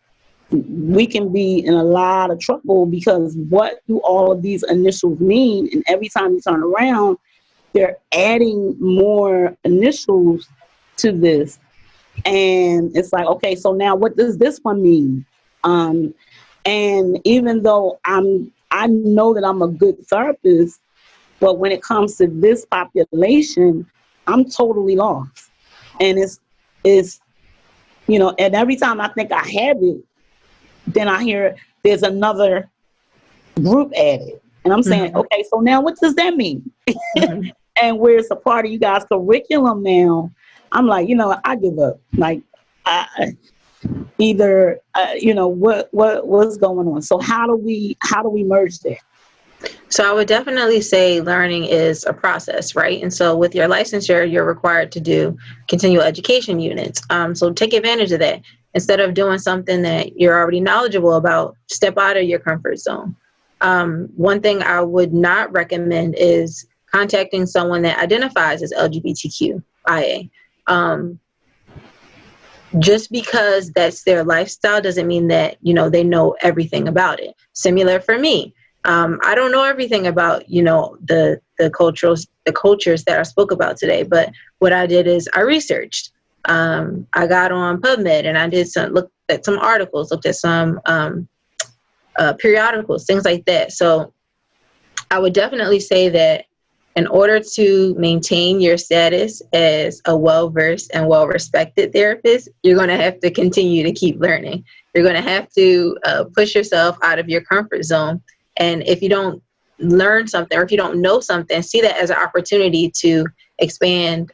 we can be in a lot of trouble, because what do all of these initials mean? And every time you turn around, they're adding more initials to this. And it's like, okay, so now what does this one mean? And even though I know that I'm a good therapist, but when it comes to this population, I'm totally lost. And it's and every time I think I have it, then I hear there's another group added. And I'm saying, okay, so now what does that mean? Mm-hmm. And where it's a part of you guys' curriculum now, I'm like, I give up. Like, what's going on? So how do we merge that? So I would definitely say learning is a process, right? And so with your licensure, you're required to do continual education units. So take advantage of that. Instead of doing something that you're already knowledgeable about, step out of your comfort zone. One thing I would not recommend is contacting someone that identifies as LGBTQIA. Just because that's their lifestyle doesn't mean that, they know everything about it. Similar for me. I don't know everything about, the cultures that I spoke about today, but what I did is I researched. I got on PubMed and I looked at some articles, looked at some periodicals, things like that. So I would definitely say that in order to maintain your status as a well-versed and well-respected therapist, you're going to have to continue to keep learning. You're going to have to push yourself out of your comfort zone. And if you don't learn something, or if you don't know something, see that as an opportunity to expand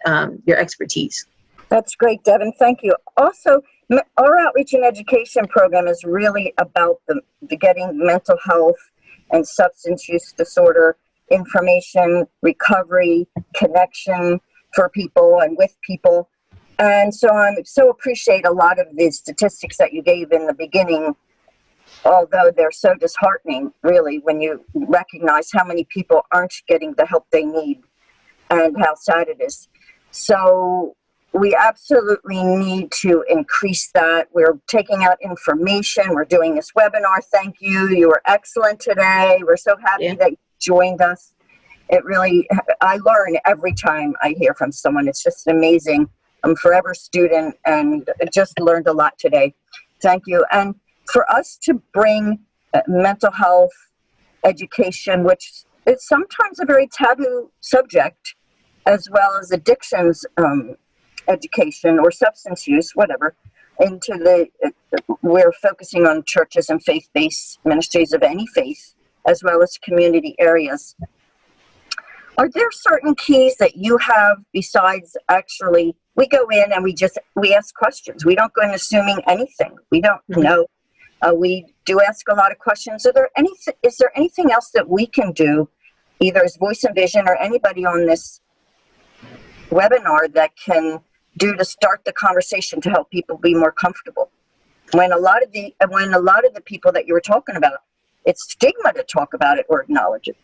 your expertise. That's great, Devin. Thank you. Also, Our outreach and education program is really about the getting mental health and substance use disorder information, recovery, connection for people and with people. And so I so appreciate a lot of the statistics that you gave in the beginning, although they're so disheartening, really, when you recognize how many people aren't getting the help they need and how sad it is. So we absolutely need to increase that. We're taking out information. We're doing this webinar. Thank you. You were excellent today. We're so happy that you joined us. It really, I learn every time I hear from someone. It's just amazing. I'm a forever student and just learned a lot today. Thank you. And for us to bring mental health education, which is sometimes a very taboo subject, as well as addictions education or substance use, whatever, we're focusing on churches and faith-based ministries of any faith, as well as community areas. Are there certain keys that you have besides actually, we go in and we ask questions. We don't go in assuming anything. We don't know. We do ask a lot of questions. Is there anything else that we can do, either as Voice and Vision or anybody on this webinar, that can do to start the conversation to help people be more comfortable? When a lot of the people that you were talking about, it's stigma to talk about it or acknowledge it.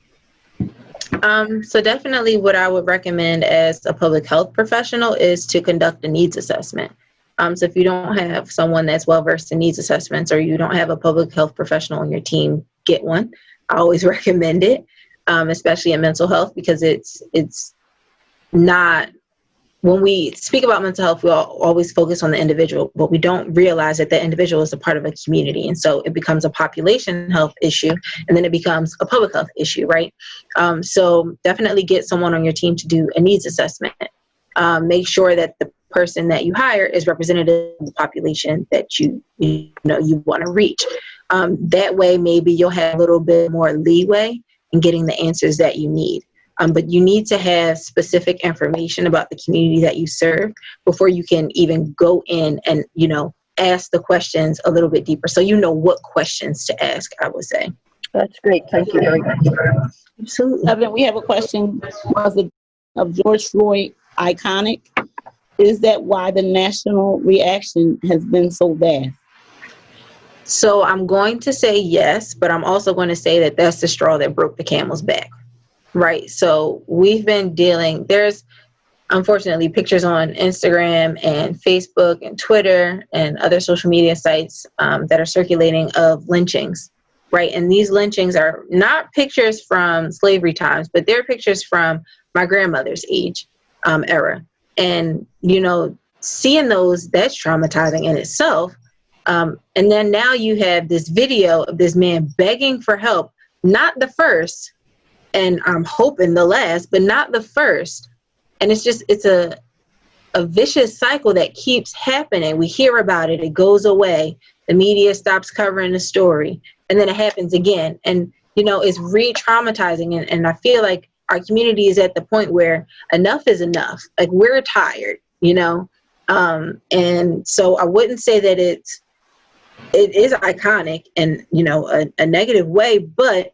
So definitely what I would recommend as a public health professional is to conduct a needs assessment. So if you don't have someone that's well-versed in needs assessments, or you don't have a public health professional on your team, get one. I always recommend it, especially in mental health, because it's not, when we speak about mental health, we always focus on the individual, but we don't realize that the individual is a part of a community. And so it becomes a population health issue, and then it becomes a public health issue, right? So definitely get someone on your team to do a needs assessment. Make sure that the person that you hire is representative of the population that you want to reach. That way, maybe you'll have a little bit more leeway in getting the answers that you need. But you need to have specific information about the community that you serve before you can even go in and, ask the questions a little bit deeper. So you know what questions to ask, I would say. That's great. Thank you very much. Absolutely. Evan, we have a question. Was the of George Floyd iconic? Is that why the national reaction has been so vast? So I'm going to say yes, but I'm also going to say that that's the straw that broke the camel's back. Right. So we've been there's unfortunately pictures on Instagram and Facebook and Twitter and other social media sites that are circulating of lynchings. Right. And these lynchings are not pictures from slavery times, but they're pictures from my grandmother's age era. And, seeing those, that's traumatizing in itself. And then now you have this video of this man begging for help, not the first, and I'm hoping the last, but not the first. And it's a vicious cycle that keeps happening. We hear about it, it goes away, the media stops covering the story, and then it happens again. And, it's re-traumatizing. And I feel like our community is at the point where enough is enough. Like, we're tired, and so I wouldn't say that it is iconic in, a negative way, but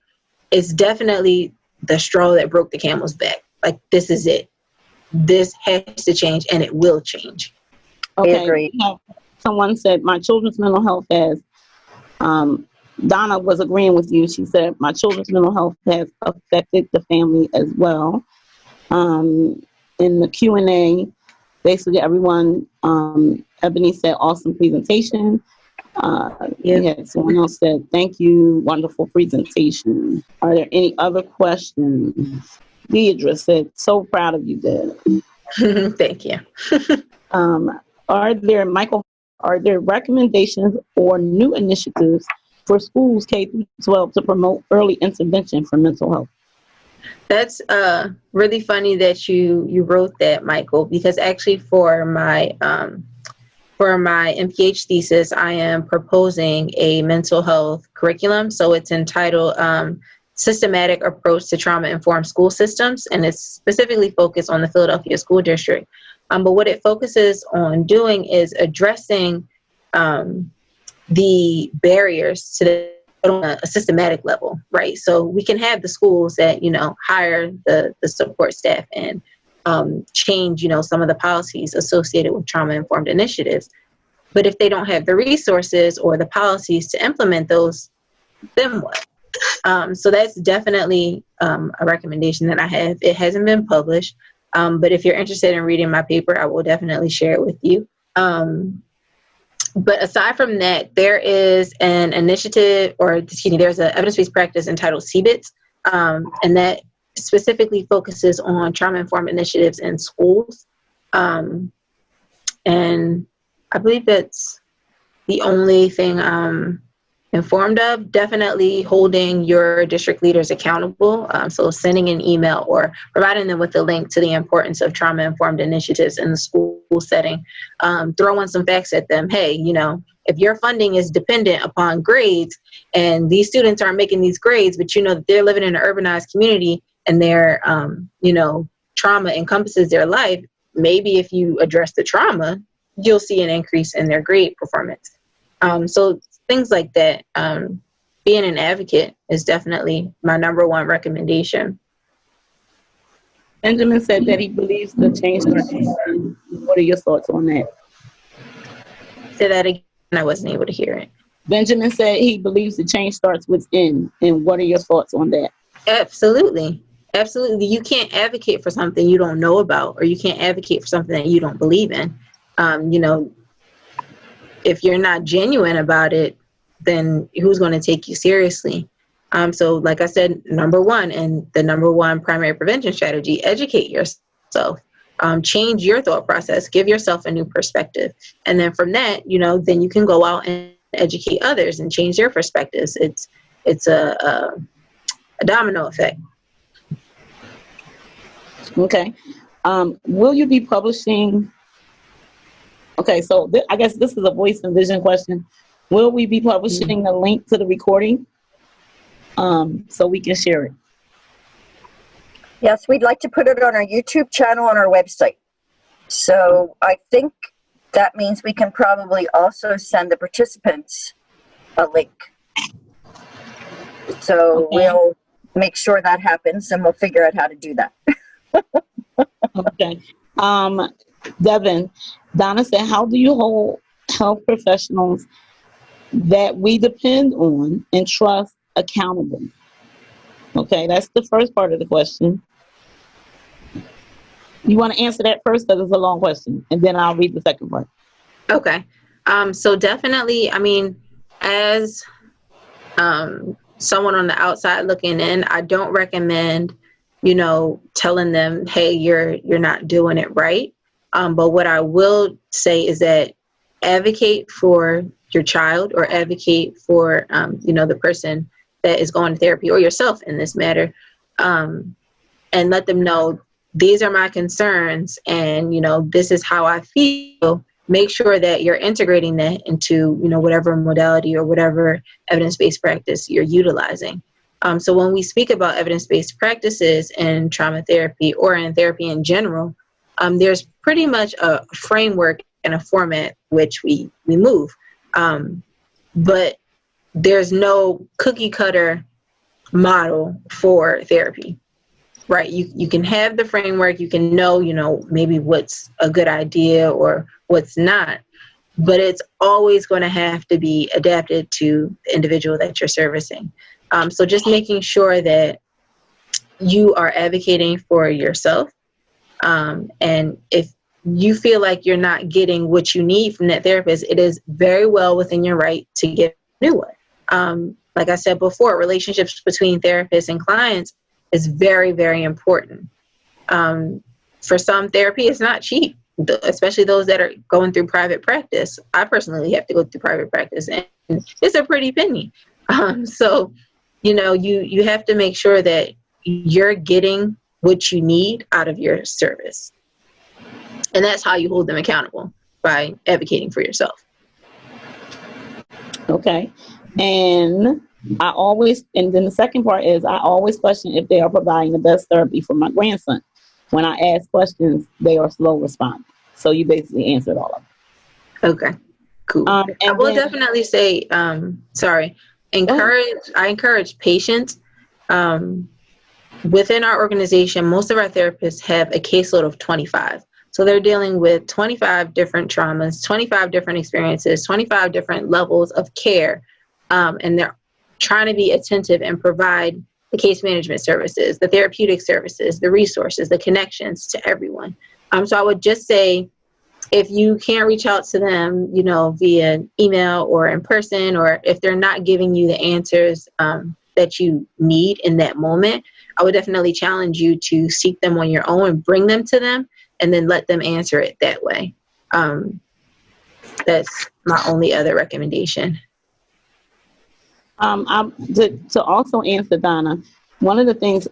it's definitely the straw that broke the camel's back. Like, this is it. This has to change, and it will change. Okay. I agree. Someone said, my children's mental health has, Donna was agreeing with you. She said, my children's mental health has affected the family as well. In the Q&A, basically everyone, Ebony said, awesome presentation. We had someone else said, thank you, wonderful presentation. Are there any other questions? Deidre said, so proud of you, Deb. Thank you. Are there recommendations or new initiatives for schools K-12 to promote early intervention for mental health? That's really funny that you wrote that, Michael, because actually for my MPH thesis, I am proposing a mental health curriculum. So it's entitled Systematic Approach to Trauma-Informed School Systems, and it's specifically focused on the Philadelphia School District. But what it focuses on doing is addressing the barriers to the on a systematic level, right? So we can have the schools that, hire the support staff and change, some of the policies associated with trauma-informed initiatives. But if they don't have the resources or the policies to implement those, then what? So that's definitely a recommendation that I have. It hasn't been published, but if you're interested in reading my paper, I will definitely share it with you. But aside from that, there is an initiative, there's an evidence-based practice entitled CBITS, and that specifically focuses on trauma-informed initiatives in schools. And I believe that's the only thing I'm informed of. Definitely holding your district leaders accountable. So sending an email or providing them with a link to the importance of trauma-informed initiatives in the school setting. Throwing some facts at them. Hey, if your funding is dependent upon grades and these students aren't making these grades, but that they're living in an urbanized community and their, trauma encompasses their life, maybe if you address the trauma, you'll see an increase in their grade performance. So things like that. Being an advocate is definitely my number one recommendation. Benjamin said that he believes the change starts within. What are your thoughts on that? Say that again. I wasn't able to hear it. Benjamin said he believes the change starts within. And what are your thoughts on that? Absolutely. Absolutely. You can't advocate for something you don't know about, or you can't advocate for something that you don't believe in. If you're not genuine about it, then who's going to take you seriously? So like I said, number one, and the number one primary prevention strategy, educate yourself, change your thought process, give yourself a new perspective. And then from that, then you can go out and educate others and change their perspectives. It's a domino effect. Okay. Will you be publishing? Okay, so I guess this is a voice and vision question. Will we be publishing a link to the recording so we can share it? Yes, we'd like to put it on our YouTube channel on our website. So I think that means we can probably also send the participants a link. So we'll make sure that happens and we'll figure out how to do that. Okay. Devin, Donna said, how do you hold health professionals that we depend on and trust accountable? Okay, that's the first part of the question. You want to answer that first because it's a long question, and then I'll read the second part. Okay. So definitely, as someone on the outside looking in, I don't recommend, telling them, hey, you're not doing it right. But what I will say is that advocate for your child or advocate for, the person that is going to therapy or yourself in this matter, and let them know these are my concerns and, this is how I feel. Make sure that you're integrating that into, whatever modality or whatever evidence-based practice you're utilizing. So when we speak about evidence-based practices in trauma therapy or in therapy in general, there's pretty much a framework and a format which we move. But there's no cookie cutter model for therapy, right? You can have the framework, you can know, maybe what's a good idea or what's not, but it's always going to have to be adapted to the individual that you're servicing. So just making sure that you are advocating for yourself. And if you feel like you're not getting what you need from that therapist, it is very well within your right to get a new one. Like I said before, relationships between therapists and clients is very, very important. For some, therapy is not cheap, especially those that are going through private practice. I personally have to go through private practice, and it's a pretty penny. So, you have to make sure that you're getting what you need out of your service. And that's how you hold them accountable, by advocating for yourself. Okay. And then the second part is I always question if they are providing the best therapy for my grandson. When I ask questions, they are slow responding. So you basically answered all of them. Okay, Cool. I will definitely say, I encourage patience. Within our organization, most of our therapists have a caseload of 25. So they're dealing with 25 different traumas, 25 different experiences, 25 different levels of care. And they're trying to be attentive and provide the case management services, the therapeutic services, the resources, the connections to everyone. So I would just say, if you can't reach out to them, via email or in person, or if they're not giving you the answers that you need in that moment, I would definitely challenge you to seek them on your own and bring them to them and then let them answer it that way. That's my only other recommendation. To also answer Donna, one of the things,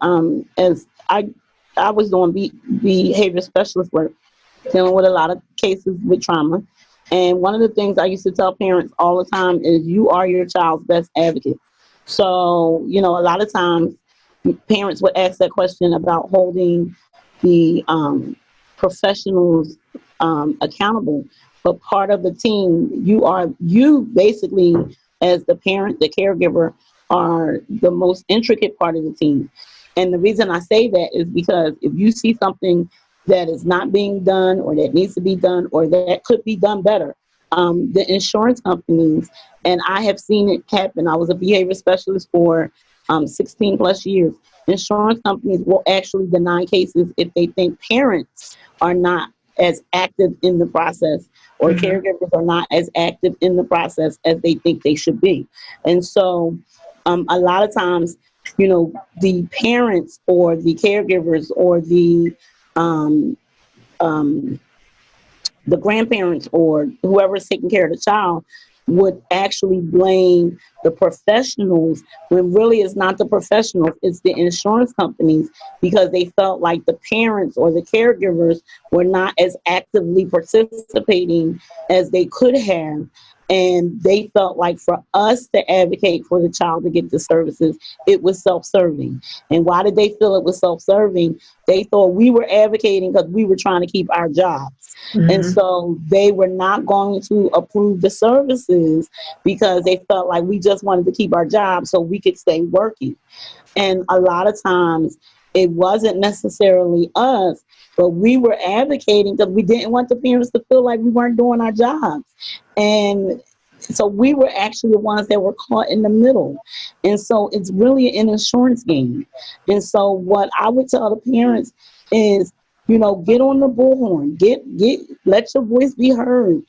as I was doing behavior specialist work, dealing with a lot of cases with trauma. And one of the things I used to tell parents all the time is you are your child's best advocate. So, a lot of times parents would ask that question about holding the professionals accountable. But part of the team, you basically, as the parent, the caregiver, are the most intricate part of the team. And the reason I say that is because if you see something that is not being done or that needs to be done or that could be done better, the insurance companies, and I have seen it happen. I was a behavior specialist for 16 plus years. Insurance companies will actually deny cases if they think parents are not as active in the process or caregivers are not as active in the process as they think they should be. And so a lot of times, the parents or the caregivers or the grandparents or whoever's taking care of the child would actually blame the professionals when really it's not the professionals, it's the insurance companies, because they felt like the parents or the caregivers were not as actively participating as they could have. And they felt like for us to advocate for the child to get the services, it was self-serving. And why did they feel it was self-serving? They thought we were advocating because we were trying to keep our jobs. And so they were not going to approve the services because they felt like we just wanted to keep our jobs so we could stay working. And a lot of times it wasn't necessarily us, but we were advocating because we didn't want the parents to feel like we weren't doing our jobs. And so we were actually the ones that were caught in the middle. And so it's really an insurance game. And so what I would tell the parents is, get on the bullhorn, let your voice be heard.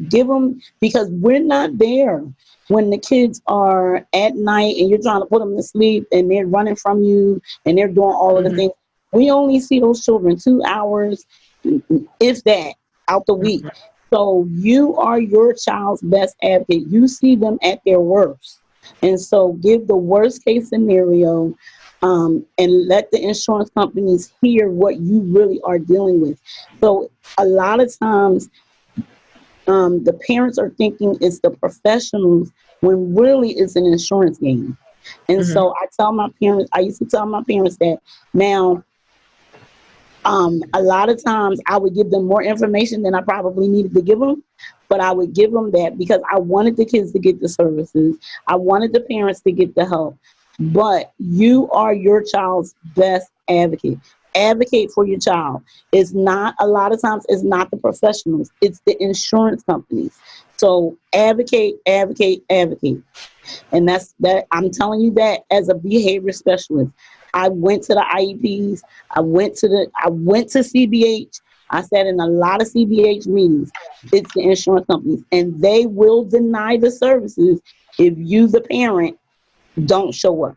Give them, because we're not there when the kids are at night and you're trying to put them to sleep and they're running from you and they're doing all of the things. We only see those children 2 hours, if that, out the week. So you are your child's best advocate. You see them at their worst. And so give the worst case scenario and let the insurance companies hear what you really are dealing with. So a lot of times the parents are thinking it's the professionals when really it's an insurance game. And so I used to tell my parents that now, a lot of times I would give them more information than I probably needed to give them, but I would give them that because I wanted the kids to get the services. I wanted the parents to get the help. But you are your child's best advocate. Advocate for your child. It's not, a lot of times, it's not the professionals. It's the insurance companies. So advocate, advocate, advocate. And that's that. I'm telling you that as a behavior specialist. I went to the IEPs. I went to CBH. I sat in a lot of CBH meetings. It's the insurance companies, and they will deny the services if you, the parent, don't show up.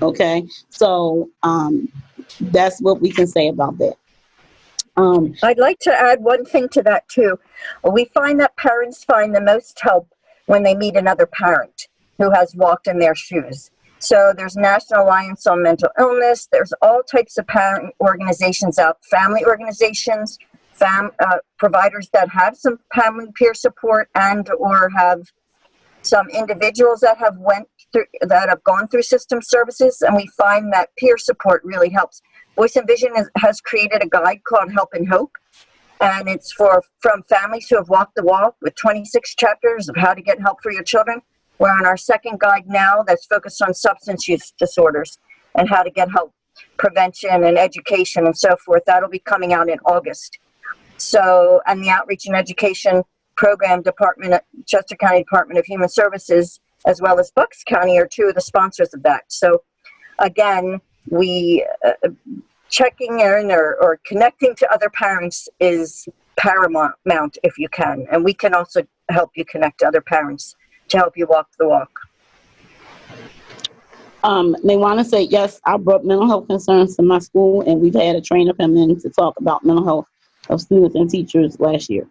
Okay, so that's what we can say about that. I'd like to add one thing to that too. We find that parents find the most help when they meet another parent who has walked in their shoes. So there's National Alliance on Mental Illness. There's all types of parent organizations out, family organizations, providers that have some family peer support and or have some individuals that have gone through system services, and we find that peer support really helps. Voice and Vision has created a guide called Help and Hope, And it's from families who have walked the walk, with 26 chapters of how to get help for your children. We're on our second guide now that's focused on substance use disorders and how to get help, prevention and education and so forth. That'll be coming out in August. So, and the Outreach and Education Program Department, Chester County Department of Human Services, as well as Bucks County, are two of the sponsors of that. So again, we checking in or connecting to other parents is paramount if you can. And we can also help you connect to other parents to help you walk the walk. They want to say, yes, I brought mental health concerns to my school, and we've had a trainer come in to talk about mental health of students and teachers last year.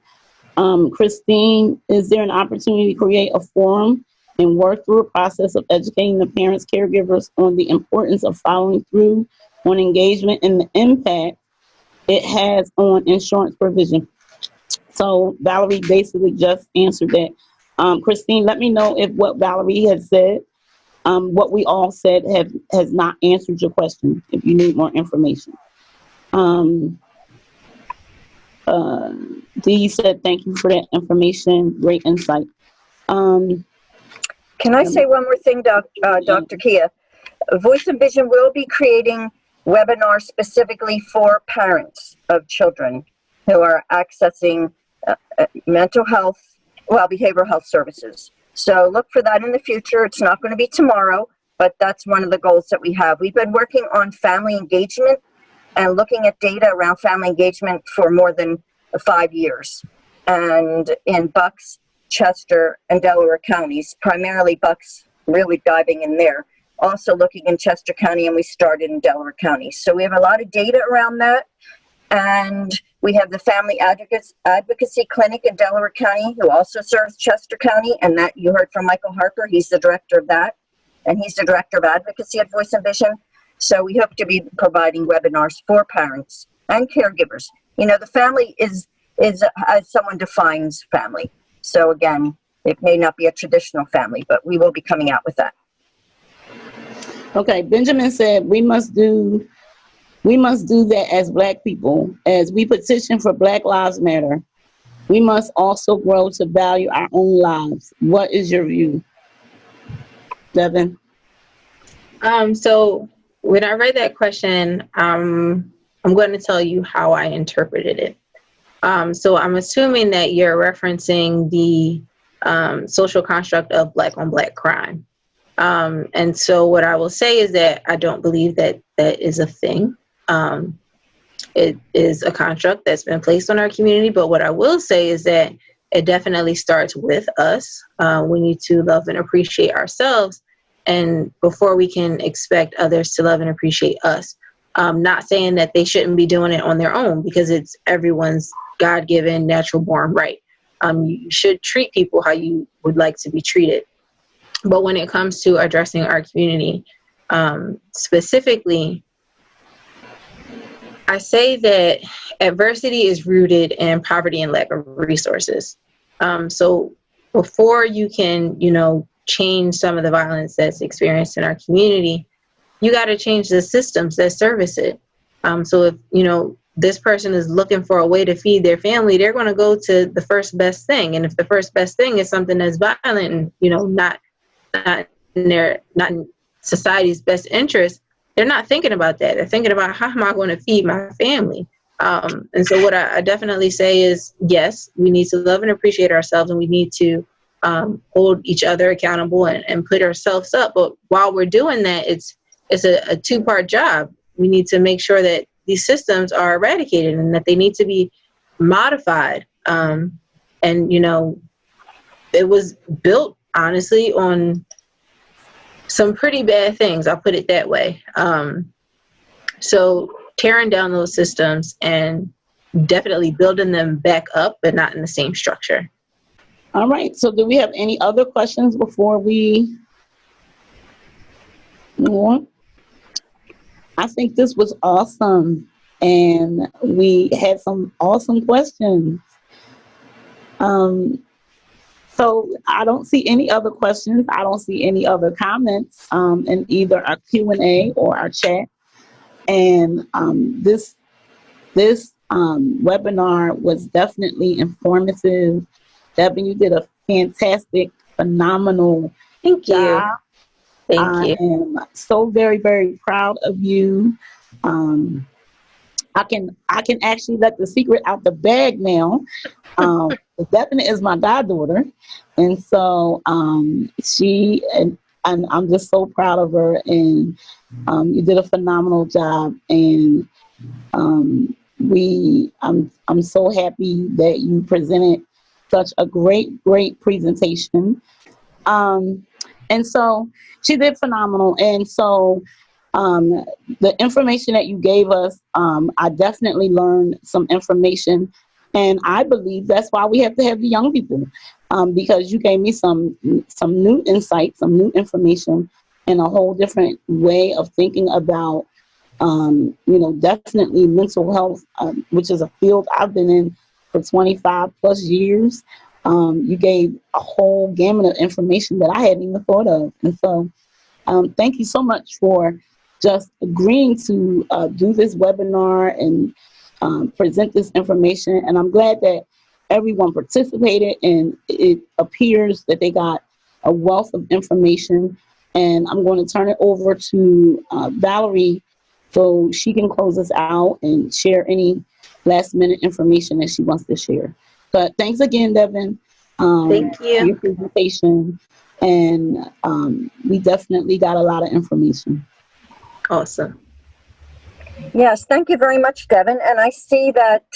Christine, is there an opportunity to create a forum and work through a process of educating the parents, caregivers on the importance of following through on engagement and the impact it has on insurance provision? So Valerie basically just answered that. Christine, let me know if what Valerie has said, what we all said has not answered your question, if you need more information. Dee said, thank you for that information. Great insight. Can I say one more thing, Dr. Kia? Voice and Vision will be creating webinars specifically for parents of children who are accessing mental health, behavioral health services. So look for that in the future. It's not going to be tomorrow, but that's one of the goals that we have. We've been working on family engagement and looking at data around family engagement for more than 5 years. And in Bucks, Chester, and Delaware counties, primarily Bucks, really diving in there. Also looking in Chester County, and we started in Delaware County. So we have a lot of data around that. And we have the Family Advocacy Clinic in Delaware County, who also serves Chester County. And that you heard from Michael Harper. He's the director of that. And he's the director of advocacy at Voice and Vision. So we hope to be providing webinars for parents and caregivers. You know, the family is as someone defines family. So again, it may not be a traditional family, but we will be coming out with that. Okay, Benjamin said we must do that as Black people. As we petition for Black Lives Matter, we must also grow to value our own lives. What is your view, Devin? So when I read that question, I'm going to tell you how I interpreted it. So I'm assuming that you're referencing the social construct of Black on Black crime. And so what I will say is that I don't believe that that is a thing. It is a construct that's been placed on our community. But what I will say is that it definitely starts with us. We need to love and appreciate ourselves, and before we can expect others to love and appreciate us. Not saying that they shouldn't be doing it on their own, because it's everyone's God-given, natural-born right. You should treat people how you would like to be treated. But when it comes to addressing our community, specifically, I say that adversity is rooted in poverty and lack of resources. So before you can, change some of the violence that's experienced in our community, you got to change the systems that service it. So if, this person is looking for a way to feed their family, they're going to go to the first best thing. And if the first best thing is something that's violent and, not in society's best interest, they're not thinking about that. They're thinking about, how am I going to feed my family? And so what I definitely say is, yes, we need to love and appreciate ourselves, and we need to hold each other accountable and put ourselves up. But while we're doing that, it's a two-part job. We need to make sure that these systems are eradicated and that they need to be modified. And, it was built, honestly, on some pretty bad things. I'll put it that way. So tearing down those systems and definitely building them back up, but not in the same structure. All right. So do we have any other questions before we move on? I think this was awesome, and we had some awesome questions. So I don't see any other questions. I don't see any other comments in either our Q&A or our chat. And this webinar was definitely informative. Devin, you did a fantastic, phenomenal Thank you. job. Thank you. I am so very, very proud of you. I can actually let the secret out the bag now. Devin is my goddaughter, and so she and I'm just so proud of her. And you did a phenomenal job, and I'm so happy that you presented such a great presentation. And so she did phenomenal. And so the information that you gave us, I definitely learned some information. And I believe that's why we have to have the young people, because you gave me some new insight, some new information, and a whole different way of thinking about, definitely mental health, which is a field I've been in for 25 plus years. You gave a whole gamut of information that I hadn't even thought of. And so thank you so much for just agreeing to do this webinar and present this information. And I'm glad that everyone participated, and it appears that they got a wealth of information. And I'm going to turn it over to Valerie so she can close us out and share any last minute information that she wants to share. But thanks again, Devin. Thank you. For your presentation. And we definitely got a lot of information. Awesome. Yes, thank you very much, Devin. And I see that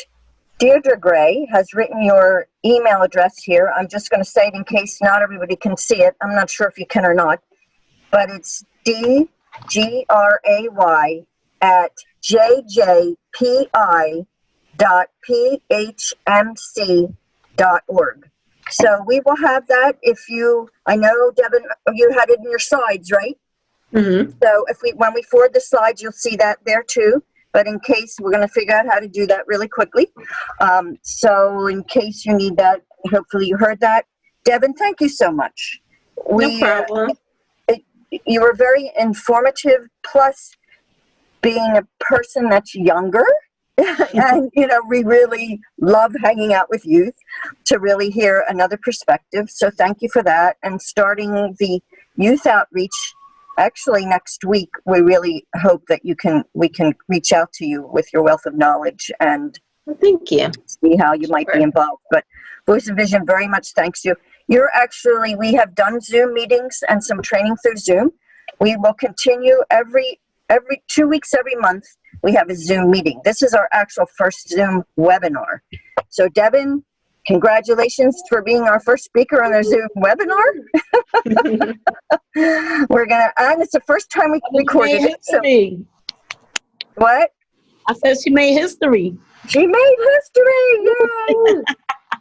Deirdre Gray has written your email address here. I'm just going to say it in case not everybody can see it. I'm not sure if you can or not, but it's dgray@jjpi.phmc.org. So we will have that. I know, Devin, you had it in your slides, right? Mm-hmm. So when we forward the slides, you'll see that there too. But in case, we're going to figure out how to do that really quickly. So in case you need that, hopefully you heard that. Devin, thank you so much. No problem. You were very informative, plus being a person that's younger. And, we really love hanging out with youth to really hear another perspective. So thank you for that. And starting the youth outreach, actually next week, we really hope that we can reach out to you with your wealth of knowledge and thank you. See how you might be involved. But Voice and Vision very much thanks you. We have done Zoom meetings and some training through Zoom. We will continue every 2 weeks, every month, we have a Zoom meeting. This is our actual first Zoom webinar. So Devin, congratulations for being our first speaker on our Zoom webinar. And it's the first time we recorded it. So, what? I said she made history. She made history, yay!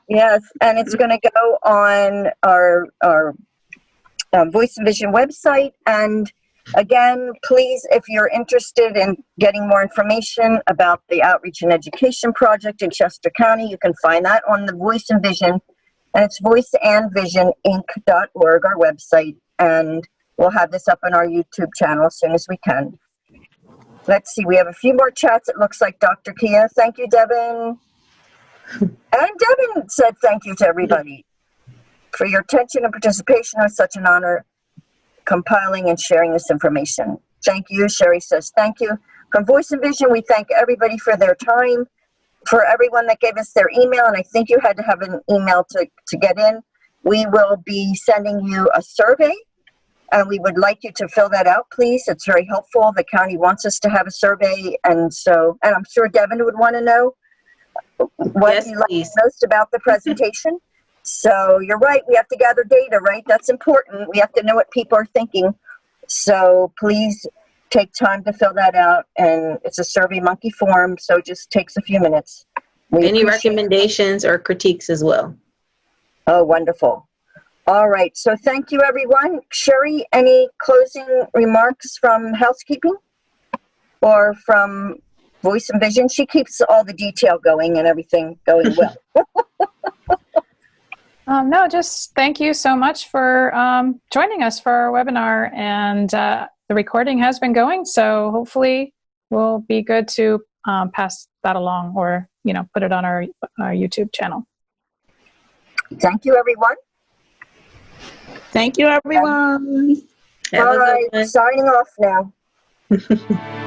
Yes, and it's going to go on our Voice and Vision website. And again, please, if you're interested in getting more information about the Outreach and Education Project in Chester County, you can find that on the Voice and Vision, and it's voiceandvisioninc.org, our website, and we'll have this up on our YouTube channel as soon as we can. Let's see, we have a few more chats, it looks like, Dr. Kia. Thank you, Devin. And Devin said thank you to everybody for your attention and participation. It's such an honor compiling and sharing this information. Thank you. Sherry says thank you. From Voice and Vision, we thank everybody for their time, for everyone that gave us their email, and I think you had to have an email to get in. We will be sending you a survey, and we would like you to fill that out, please. It's very helpful. The county wants us to have a survey, and I'm sure Devin would want to know what you like most about the presentation. So you're right, we have to gather data, right? That's important. We have to know what people are thinking. So please take time to fill that out. And it's a Survey Monkey form, so it just takes a few minutes. Any recommendations or critiques as well? Oh, wonderful. All right, so thank you, everyone. Sherry, any closing remarks from housekeeping or from Voice and Vision? She keeps all the detail going and everything going well. No, just thank you so much for joining us for our webinar, and the recording has been going, so hopefully we'll be good to pass that along or put it on our YouTube channel. Thank you, everyone. Thank you, everyone. Have a good Bye. one. Signing off now.